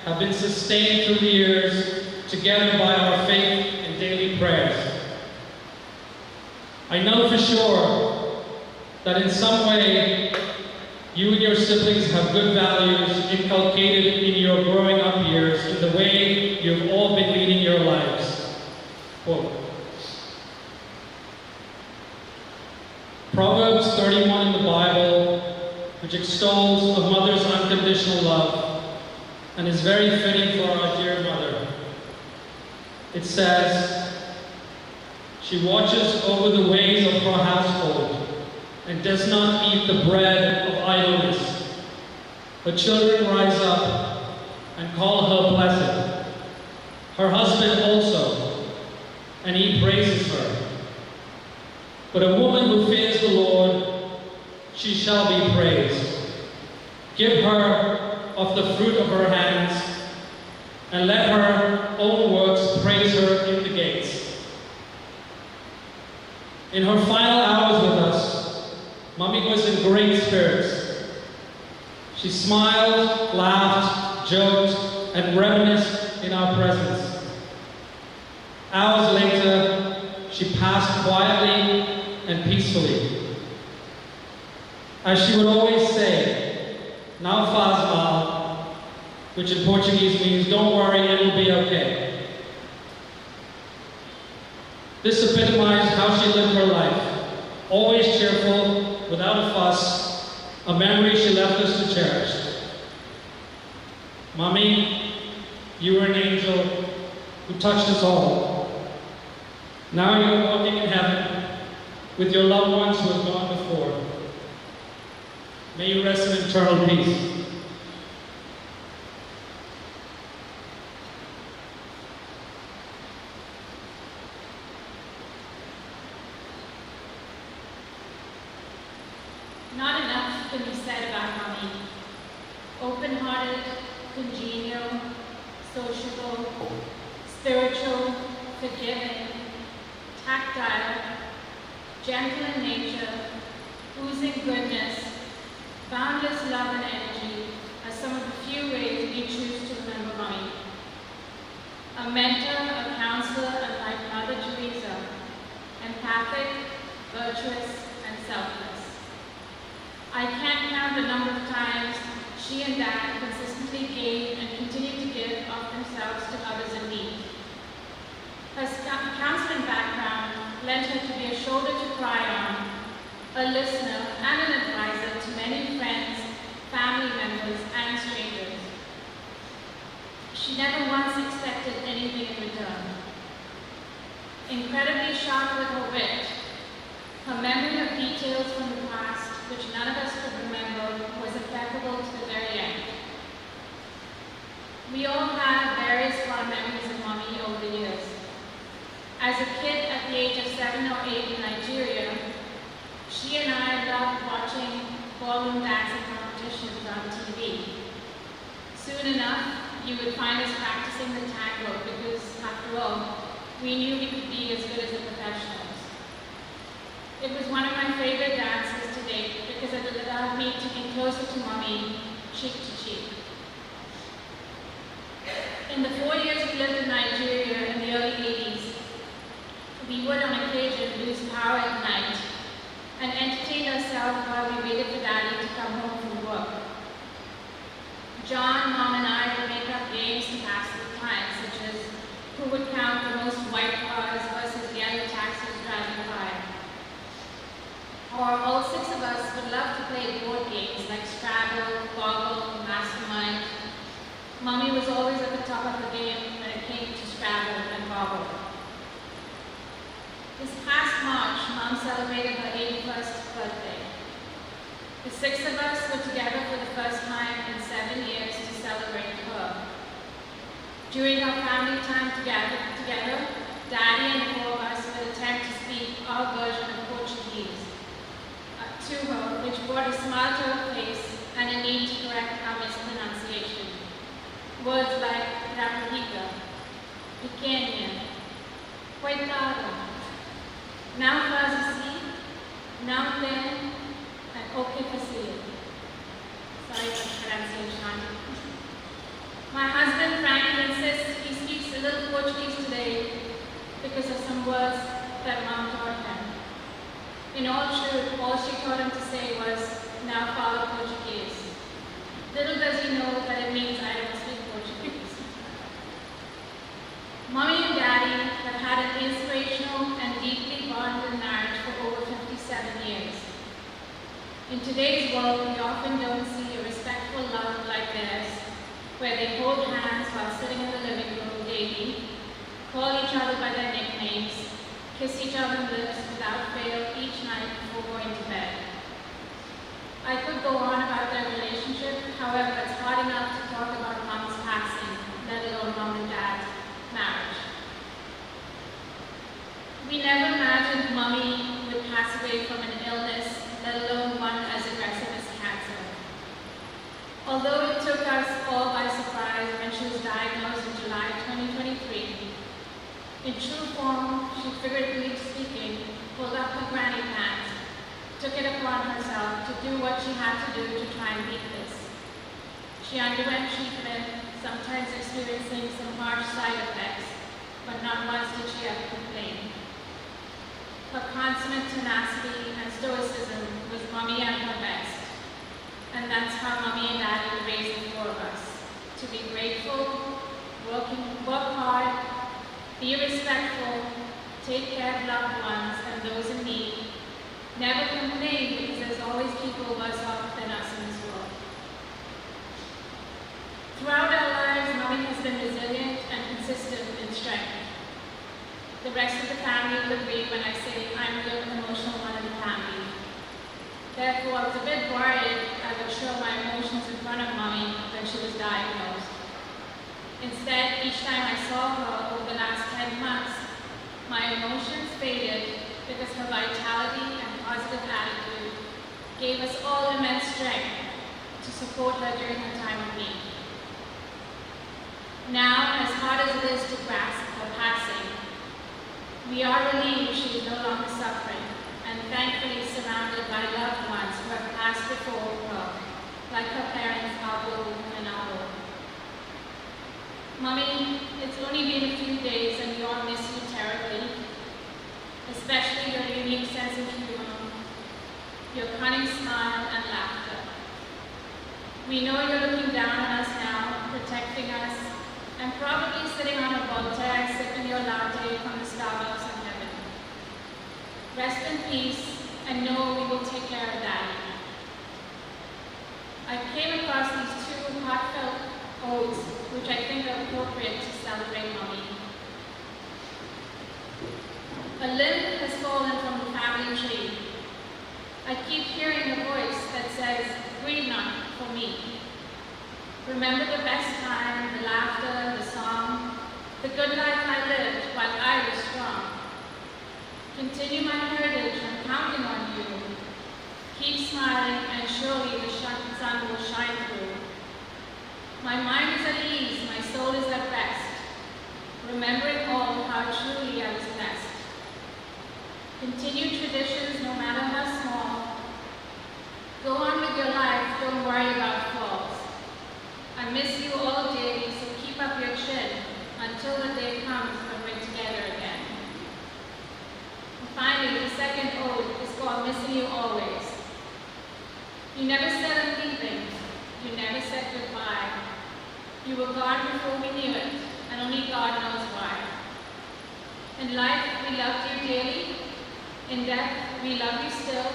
have been sustained through the years together by our faith and daily prayers. I know for sure that in some way, you and your siblings have good values inculcated in your growing up years in the way you've all been leading your lives." Quote. Proverbs 31 in the Bible, which extols a mother's unconditional love and is very fitting for our dear mother. It says, "She watches over the ways of her household and does not eat the bread of idleness. Her children rise up and call her blessed. Her husband also, and he praises her. But a woman who fears the Lord, she shall be praised. Give her of the fruit of her hands, and let her own works praise her in the gates. In her final hours with us, Mommy was in great spirits. She smiled, laughed, joked, and reminisced in our presence. Hours later, she passed quietly and peacefully. As she would always say, "Não faz mal," which in Portuguese means, "Don't worry, it'll be okay." This epitomized how she lived her life. Always cheerful, without a fuss, a memory she left us to cherish. Mommy, you were an angel who touched us all. Now you're walking in heaven with your loved ones who have gone before. May you rest in eternal peace. Not enough can be said about Mommy. Open-hearted, congenial, sociable, spiritual, forgiving, tactile, gentle in nature, oozing goodness, boundless love and energy are some of the few ways we choose to remember Mommy. A mentor, a counselor, unlike Mother Teresa, empathic, virtuous, and selfless. I can't count the number of times she and Dad consistently gave and continue to give of themselves to others in need. Her counseling background led her to be a shoulder to cry on, a listener and an advisor to many friends, family members, and strangers. She never once expected anything in return. Incredibly sharp with her wit, her memory of details from the past, which none of us could remember, was impeccable to the very end. We all have various fond memories of Mommy over the years. As a kid at the age of 7 or 8 in Nigeria, she and I loved watching ballroom dancing competitions on TV. Soon enough, you would find us practicing the tango because, after all, we knew we could be as good as the professionals. It was one of my favorite dances to date because it allowed me to be closer to Mommy, cheek to cheek. In the 4 years we lived in Nigeria in the early 80s, we would on occasion lose power at night and entertain ourselves while we waited for Daddy to come home from work. John, Mom, and I would make up games to pass the time, such as who would count the most white cars versus yellow taxis driving by. Or all 6 of us would love to play board games like Scrabble, Boggle, Mastermind. Mommy was always at the top of the game when it came to Scrabble and Boggle. This past March, Mom celebrated her 81st birthday. The 6 of us were together for the first time in 7 years to celebrate her. During our family time together, Daddy and the 4 of us would attempt to speak our version of Portuguese to her, which brought a smile to her face and a need to correct our mispronunciation. Words like rapariga, pequena, coitada, não faz assim, não tem, and o que fazer. Sorry for the pronunciation. My husband Frank insists he speaks a little Portuguese today because of some words that Mom taught him. In all truth, all she taught him to say was, "Now fala Portuguese." Little does he know that it means I don't speak Portuguese. Mommy and Daddy have had an inspirational and deeply bonded marriage for over 57 years. In today's world, we often don't see a respectful love like theirs, where they hold hands while sitting in the living room daily, call each other by their nicknames, kiss each other's lips without fail each night before going to bed. I could go on about their relationship, however, it's hard enough to talk about Mom's past mom and dad's marriage. We never imagined Mommy would pass away from an illness, let alone one as aggressive as cancer. Although it took us all by surprise when she was diagnosed in July 2023, in true form, she, figuratively speaking, pulled up her granny pants, took it upon herself to do what she had to do to try and beat this. She underwent treatment, sometimes experiencing some harsh side effects, but not once did she ever complain. Her consummate tenacity and stoicism was Mommy at her best. And that's how Mommy and Daddy raised the four of us. To be grateful, work hard, be respectful, take care of loved ones and those in need. Never complain because there's always people worse off than us in this world. Throughout our lives, Mommy has been resilient and consistent in strength. The rest of the family will agree when I say I'm the emotional one in the family. Therefore, I was a bit worried I would show my emotions in front of Mommy when she was diagnosed. Instead, each time I saw her over the last 10 months, my emotions faded because her vitality and positive attitude gave us all immense strength to support her during her time of need. Now, as hard as it is to grasp her passing, we are relieved she is no longer suffering and thankfully surrounded by loved ones who have passed before her, like her parents, Abu and Abu. Mommy, it's only been a few days and we all miss you terribly, especially your unique sense of humor, your cunning smile and laughter. We know you're looking down on us now, protecting us, and probably sitting on a voltaire sipping your latte from the Starbucks in heaven. Rest in peace and know we will take care of Daddy. I came across these two heartfelt odes which I think are appropriate to celebrate Mommy. A limb has fallen from the family tree. I keep hearing a voice that says, "Grieve not for me." Remember the best time, the laughter, the song, the good life I lived while I was strong. Continue my heritage, I'm counting on you. Keep smiling and surely the sun will shine through. My mind is at ease, my soul is at rest, remembering all how truly I was blessed. Continue traditions no matter how small. Go on with your life, don't worry about flaws. I miss you all daily, so keep up your chin until the day comes when we're together again. And finally, the second ode is called Missing You Always. You never said I'm leaving. You never said goodbye. You were gone before we knew it, and only God knows why. In life, we loved you dearly. In death, we love you still.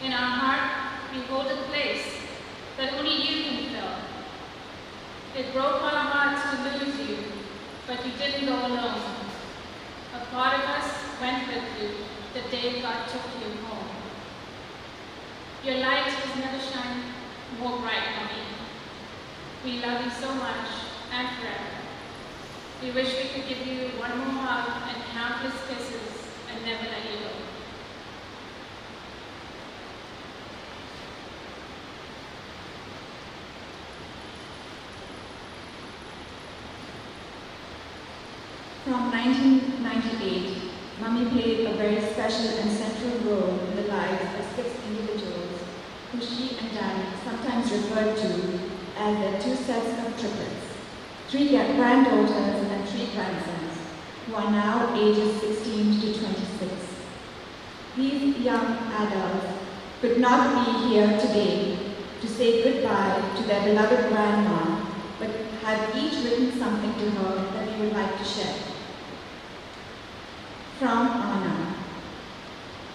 In our heart, we hold a place that only you can fill. It broke our hearts to lose you, but you didn't go alone. A part of us went with you the day God took you home. Your light has never shined more bright, Mommy. We love you so much and forever. We wish we could give you one more hug and countless kisses and never let you go. From 1998, Mommy played a very special and central role in the lives of 6 individuals who she and Daddy sometimes referred to as their 2 sets of triplets, 3 granddaughters and 3 grandsons, who are now ages 16 to 26. These young adults could not be here today to say goodbye to their beloved grandma, but have each written something to her that we would like to share. From Anna.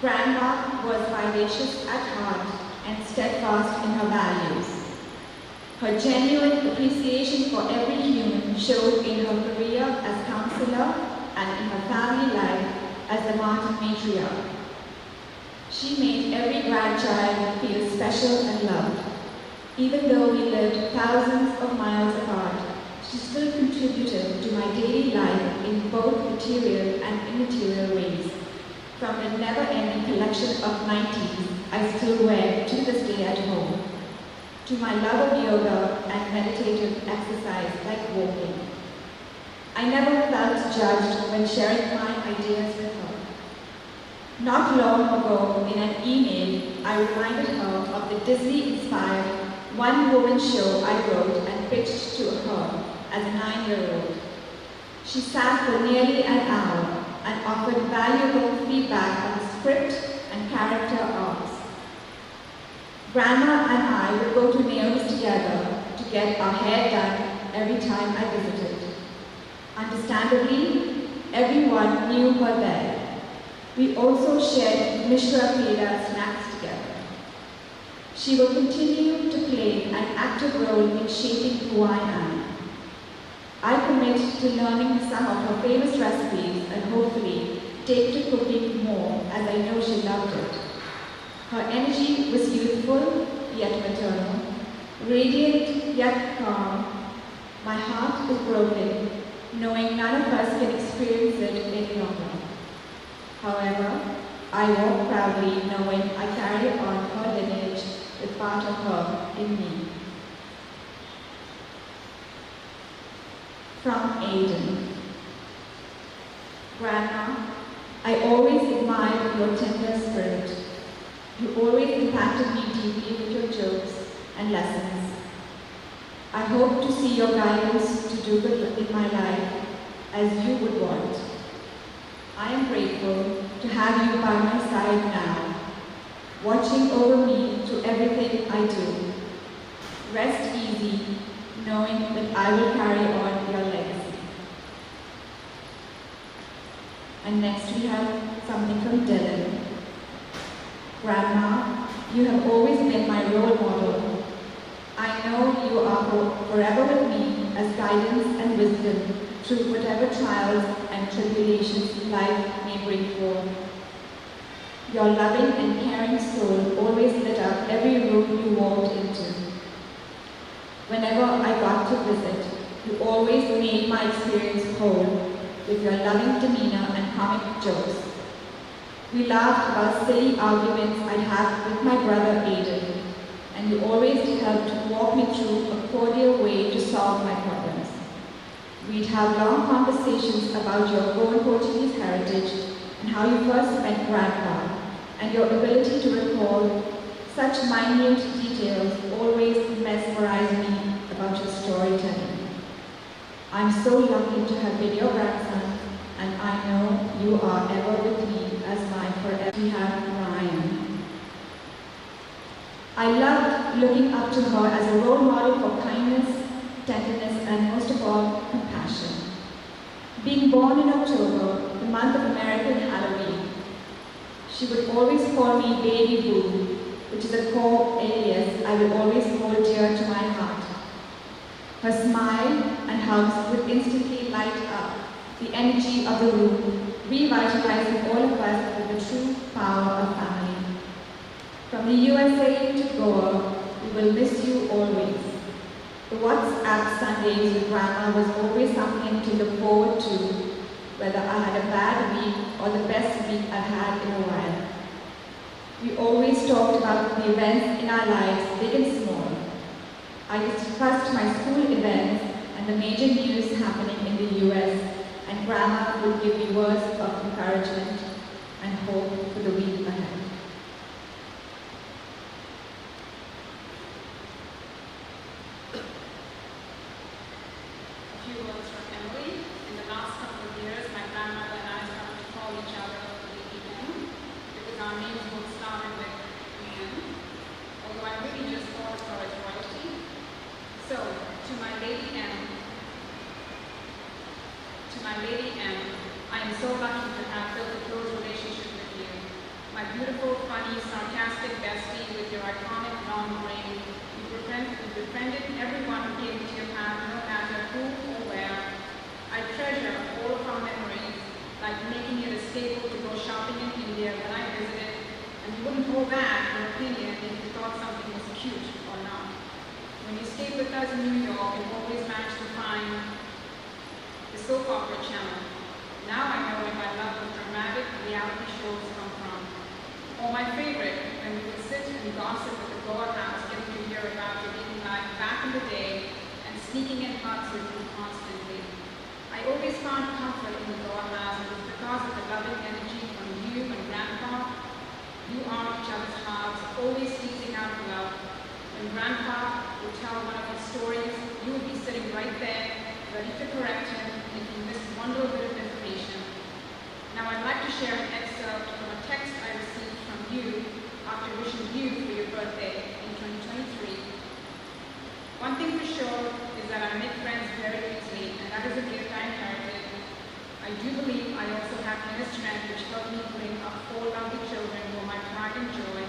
Grandma was vivacious at heart and steadfast in her values. Her genuine appreciation for every human showed in her career as counselor and in her family life as the Martin matriarch. She made every grandchild feel special and loved. Even though we lived thousands of miles apart, she still contributed to my daily life in both material and immaterial ways. From the never-ending collection of 90s I still wear to this day at home, to my love of yoga and meditative exercise like walking. I never felt judged when sharing my ideas with her. Not long ago, in an email, I reminded her of the Disney-inspired one-woman show I wrote and pitched to her as a 9-year-old. She sat for nearly an hour and offered valuable feedback on the script and character arcs. Grandma and I would go to nails together to get our hair done every time I visited. Understandably, everyone knew her there. We also shared Mishra Peda snacks together. She will continue to play an active role in shaping who I am. I commit to learning some of her famous recipes and hopefully take to cooking more, as I know she loved it. Her energy was youthful yet maternal, radiant yet calm. My heart is broken, knowing none of us can experience it any longer. However, I walk proudly knowing I carry on her lineage with part of her in me. From Aidan. Grandma, I always admired your tender spirit. You always impacted me deeply with your jokes and lessons. I hope to see your guidance to do good in my life as you would want. I am grateful to have you by my side now, watching over me through everything I do. Rest easy, knowing that I will carry on your legacy. And next we have something from Dylan. Grandma, you have always been my role model. I know you are forever with me as guidance and wisdom through whatever trials and tribulations life may bring forth. Your loving and caring soul always lit up every room you walked into. Whenever I got to visit, you always made my experience whole with your loving demeanor and comic jokes. We laughed about silly arguments I'd have with my brother Aidan, and you always helped walk me through a cordial way to solve my problems. We'd have long conversations about your own Portuguese heritage and how you first met Grandpa, and your ability to recall such minute details always mesmerized me about your storytelling. I'm so lucky to have been your grandson, and I know you are ever with me as my forever. We have Ryan. I loved looking up to her as a role model for kindness, tenderness, and most of all, compassion. Being born in October, the month of American Halloween, she would always call me Baby Boo, which is a core alias I will always hold dear to my heart. Her smile and hugs would instantly light up the energy of the room, revitalizing all of us with the true power of family. From the USA to Goa, we will miss you always. The WhatsApp Sundays with Grandma was always something to look forward to, whether I had a bad week or the best week I've had in a while. We always talked about the events in our lives, big and small. I discussed my school events and the major news happening in the US, and Grandma would give me words of encouragement and hope for the week ahead. A few words from Emily. In the last couple of years, my grandmother and I started to call each other Lady M because our names both started with M, although I really just thought of her as royalty. So, to my Lady M, I am so lucky to have built a close relationship with you. My beautiful, funny, sarcastic bestie with your iconic long brain. You befriended everyone who came into your path, no matter who or where. I treasure all of our memories, like making it a staple to go shopping in India when I visited, and you wouldn't hold back your opinion if you thought something was cute or not. When you stayed with us in New York, you always managed to find the soap opera channel. Now I know where my love of dramatic reality shows come from. Or my favorite, when we would sit and gossip at the Gore House, getting to hear about your dating life back in the day and sneaking in huts with you constantly. I always found comfort in the Gore House, and it was because of the loving energy from you and Grandpa. You are each other's halves, always teasing out love. When Grandpa would tell one of his stories, you would be sitting right there, ready to correct him if he missed one little bit of information. Now I'd like to share an excerpt from a text I received from you after wishing you for your birthday in 2023. One thing for sure is that I make friends very easily, and that is a gift I inherited. I do believe I also have inner strength which helped me bring up 4 lovely children who are my pride and joy.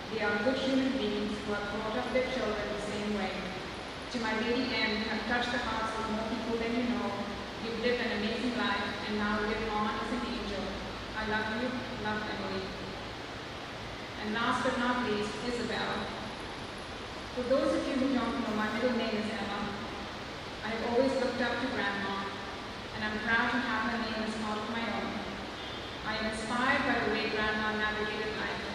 They are good human beings who have brought up their children the same way. To my Lady M, you have touched the hearts of more people than you know. You've lived an amazing life and now live on as an angel. I love you, love Emily. And last but not least, Isabel. For those of you who don't know, my middle name is Emma. I've always looked up to Grandma, and I'm proud to have her name as part of my own. I am inspired by the way Grandma navigated life,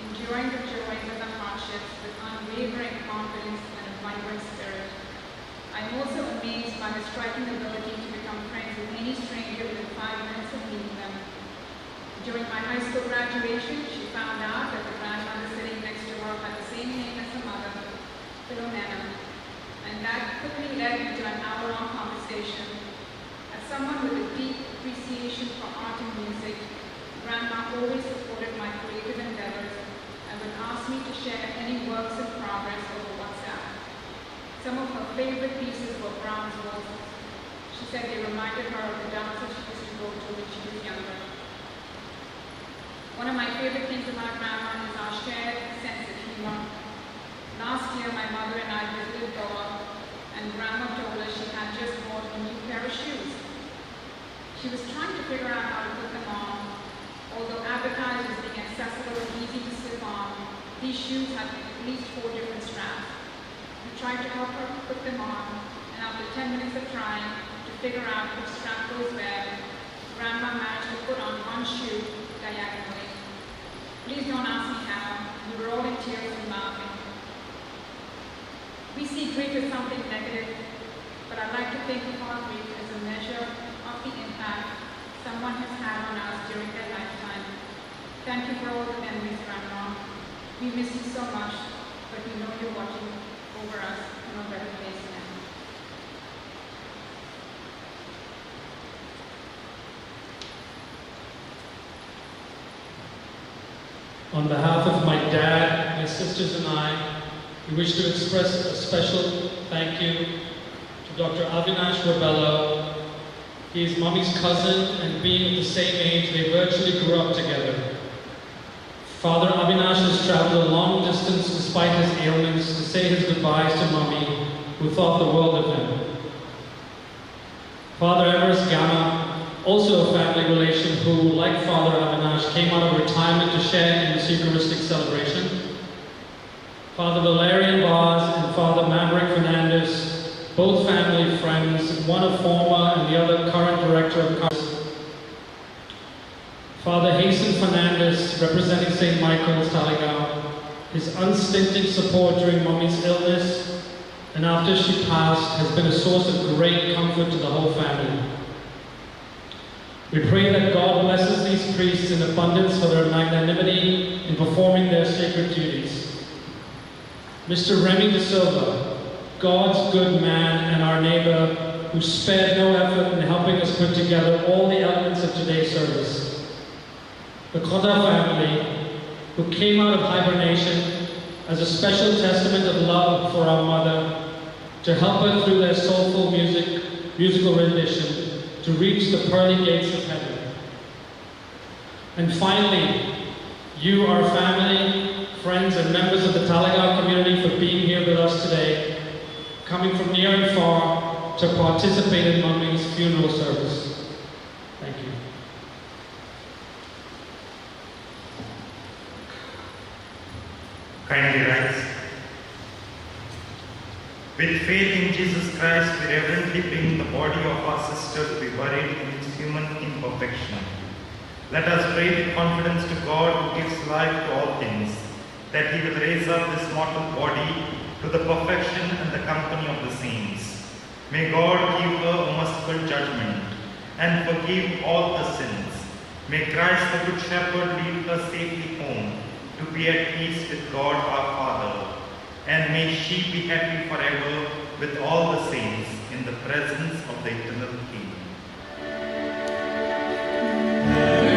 enduring the joys and the hardships with unwavering confidence and a vibrant spirit. I'm also amazed by her striking ability to become friends with any stranger within 5 minutes of meeting them. During my high school graduation, she found out that the grandmother sitting next to her had the same name as her mother, Philomena, and that quickly led me to an hour-long conversation. As someone with a deep appreciation for art and music, Grandma always supported my creative endeavors and would ask me to share any works in progress over WhatsApp. Some of her favorite pieces were Brahms' waltzes. She said they reminded her of the dances she used to go to when she was younger. One of my favorite things about Grandma is our shared sense of humor. Last year, my mother and I visited Goa, and Grandma told us she had just bought a new pair of shoes. She was trying to figure out how to put them on. Although advertised as being accessible and easy to slip on, these shoes had at least 4 different straps. We tried to help her put them on, and after 10 minutes of trying to figure out which strap goes where, Grandma managed to put on one shoe diagonally. Please don't ask me how. We were all in tears and laughing. We see grief as something negative, but I like to think of our grief as a measure of the impact someone has had on us during their lifetime. Thank you for all the memories, Grandma. We miss you so much, but we know you're watching over us from a better place now. On behalf of my dad, my sisters, and I, we wish to express a special thank you to Dr. Avinash Rebello. He is Mommy's cousin, and being the same age, they virtually grew up together. Father Avinash has traveled a long distance despite his ailments to say his goodbyes to Mommy, who thought the world of him. Father Everest Gamma, also a family relation who, like Father Avinash, came out of retirement to share in this Eucharistic celebration. Father Valerian Vaz and Father Maverick Fernandez, both family friends, one a former and the other current director of Cars. Father Hasten Fernandez, representing St. Michael's, Taligao, his unstinted support during Mommy's illness and after she passed has been a source of great comfort to the whole family. We pray that God blesses these priests in abundance for their magnanimity in performing their sacred duties. Mr. Remy De Silva, God's good man and our neighbor, who spared no effort in helping us put together all the elements of today's service. The Khoda family, who came out of hibernation as a special testament of love for our mother, to help her through their soulful musical rendition, to reach the pearly gates of heaven. And finally, you, our family, friends, and members of the Taligao community, for being here with us today, coming from near and far to participate in Mommy's funeral service. Thank you. Kindly rise. With faith in Jesus Christ, we reverently bring the body of our sister to be buried in its human imperfection. Let us pray with confidence to God who gives life to all things, that He will raise up this mortal body to the perfection and the company of the saints. May God give her a merciful judgment and forgive all her sins. May Christ the Good Shepherd lead her safely home to be at peace with God our Father. And may she be happy forever with all the saints in the presence of the eternal King. Amen.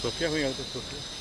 Sofia हुई तो Sofia.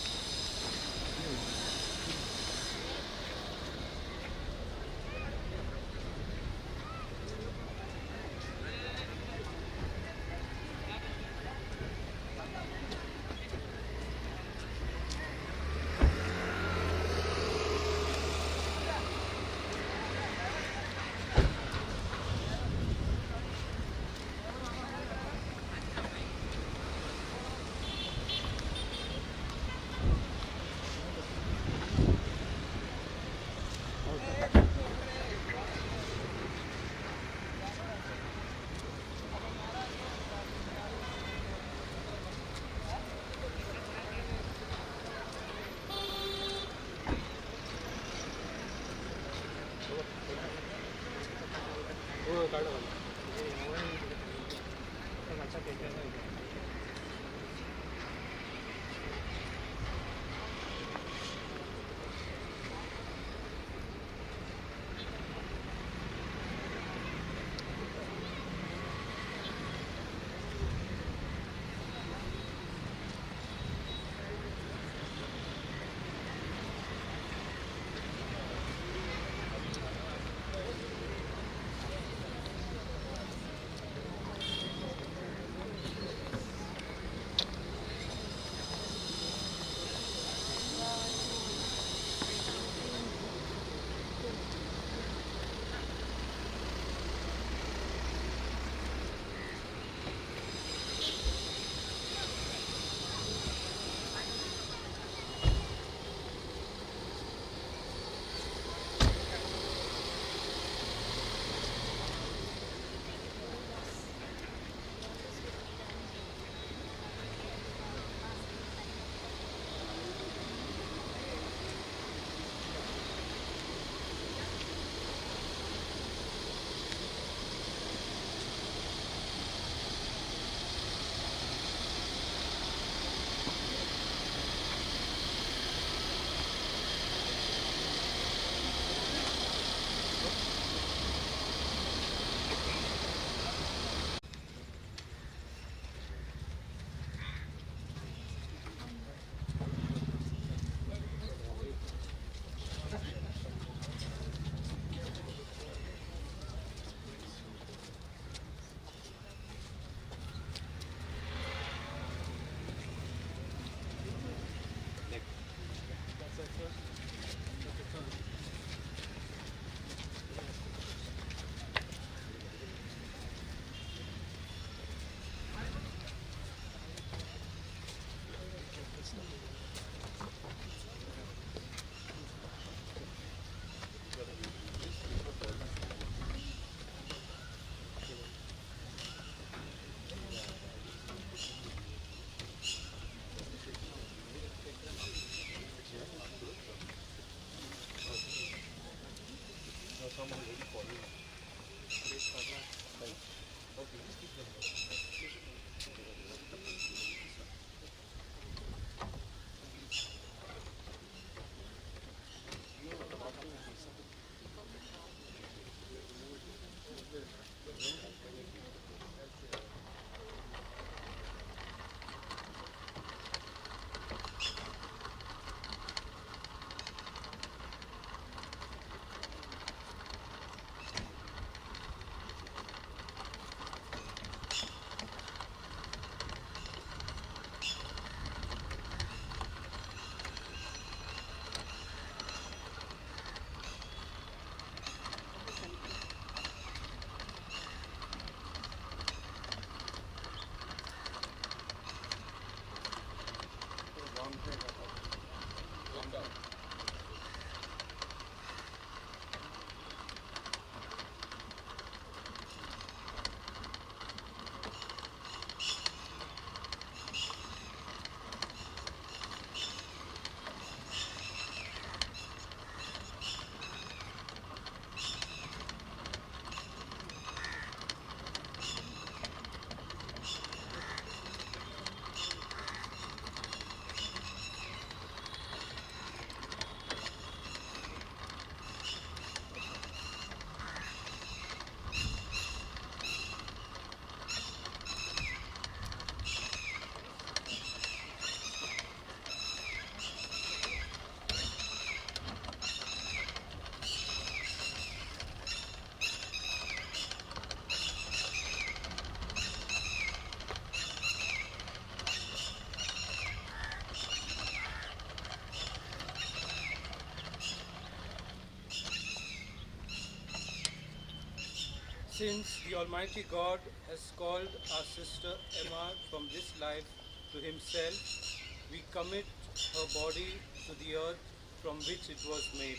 Since the Almighty God has called our sister Emma from this life to Himself, we commit her body to the earth from which it was made.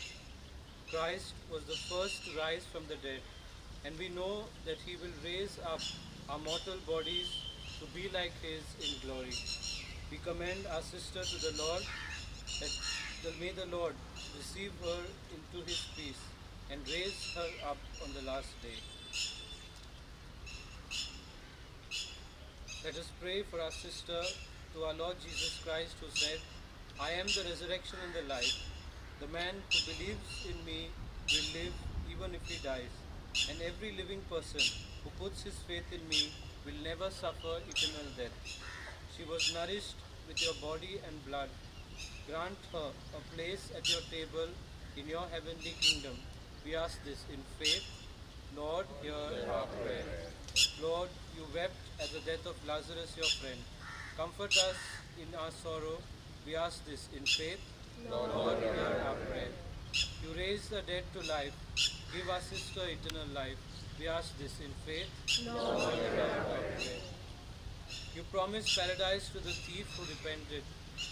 Christ was the first to rise from the dead, and we know that He will raise up our mortal bodies to be like His in glory. We commend our sister to the Lord, that may the Lord receive her into His peace and raise her up on the last day. Let us pray for our sister to our Lord Jesus Christ, who said, I am the resurrection and the life. The man who believes in me will live even if he dies, and every living person who puts his faith in me will never suffer eternal death. She was nourished with your body and blood. Grant her a place at your table in your heavenly kingdom. We ask this in faith. Lord, hear our prayer. Lord, you wept at the death of Lazarus, your friend. Comfort us in our sorrow. We ask this in faith. Lord, hear our prayer. You raise the dead to life. Give our sister eternal life. We ask this in faith. Lord, hear our prayer. You promised paradise to the thief who repented.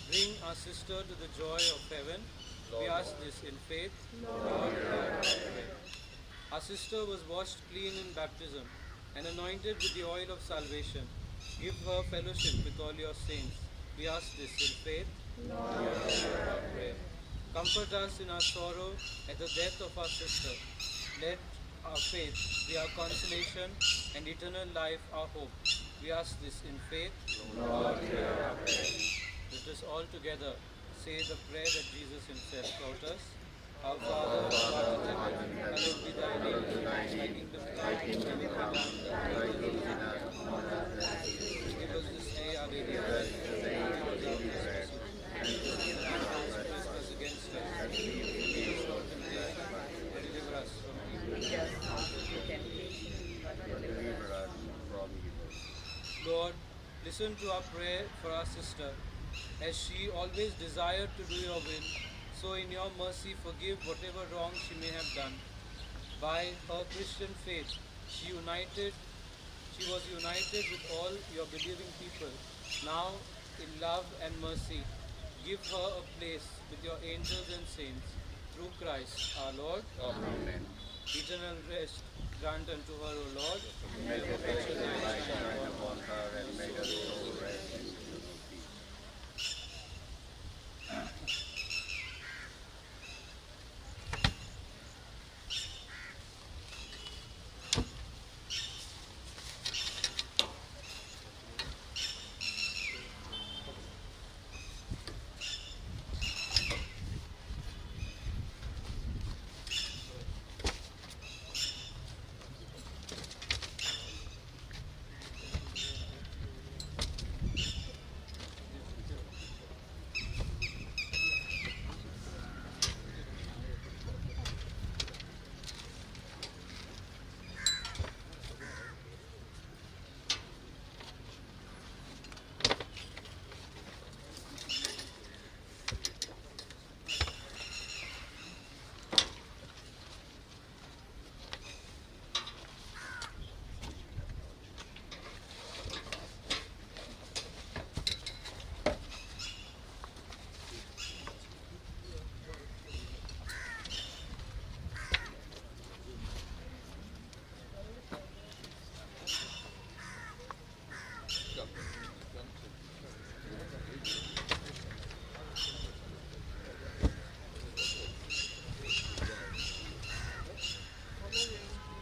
Bring our sister to the joy of heaven. We ask this in faith. Lord, hear our prayer. Our sister was washed clean in baptism and anointed with the oil of salvation. Give her fellowship with all your saints. We ask this in faith. Lord, hear our prayer. Comfort us in our sorrow at the death of our sister. Let our faith be our consolation and eternal life our hope. We ask this in faith. Lord, hear our prayer. Let us all together say the prayer that Jesus Himself taught us. Our Father, who art in heaven, hallowed be thy name. Thy kingdom come, thy will be done on earth as it is. Give us this day our daily bread, and forgive us our trespasses against us, and lead us not into temptation, but deliver us from evil. Lord, listen to our prayer for our sister, as she always desired to do your will. So in your mercy forgive whatever wrong she may have done. By her Christian faith, she was united with all your believing people. Now, in love and mercy, give her a place with your angels and saints. Through Christ our Lord. Amen. Eternal rest grant unto her, O Lord. May the perpetual light shine upon her, and may her soul rest in eternal peace.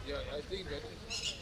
Yeah, I think that is.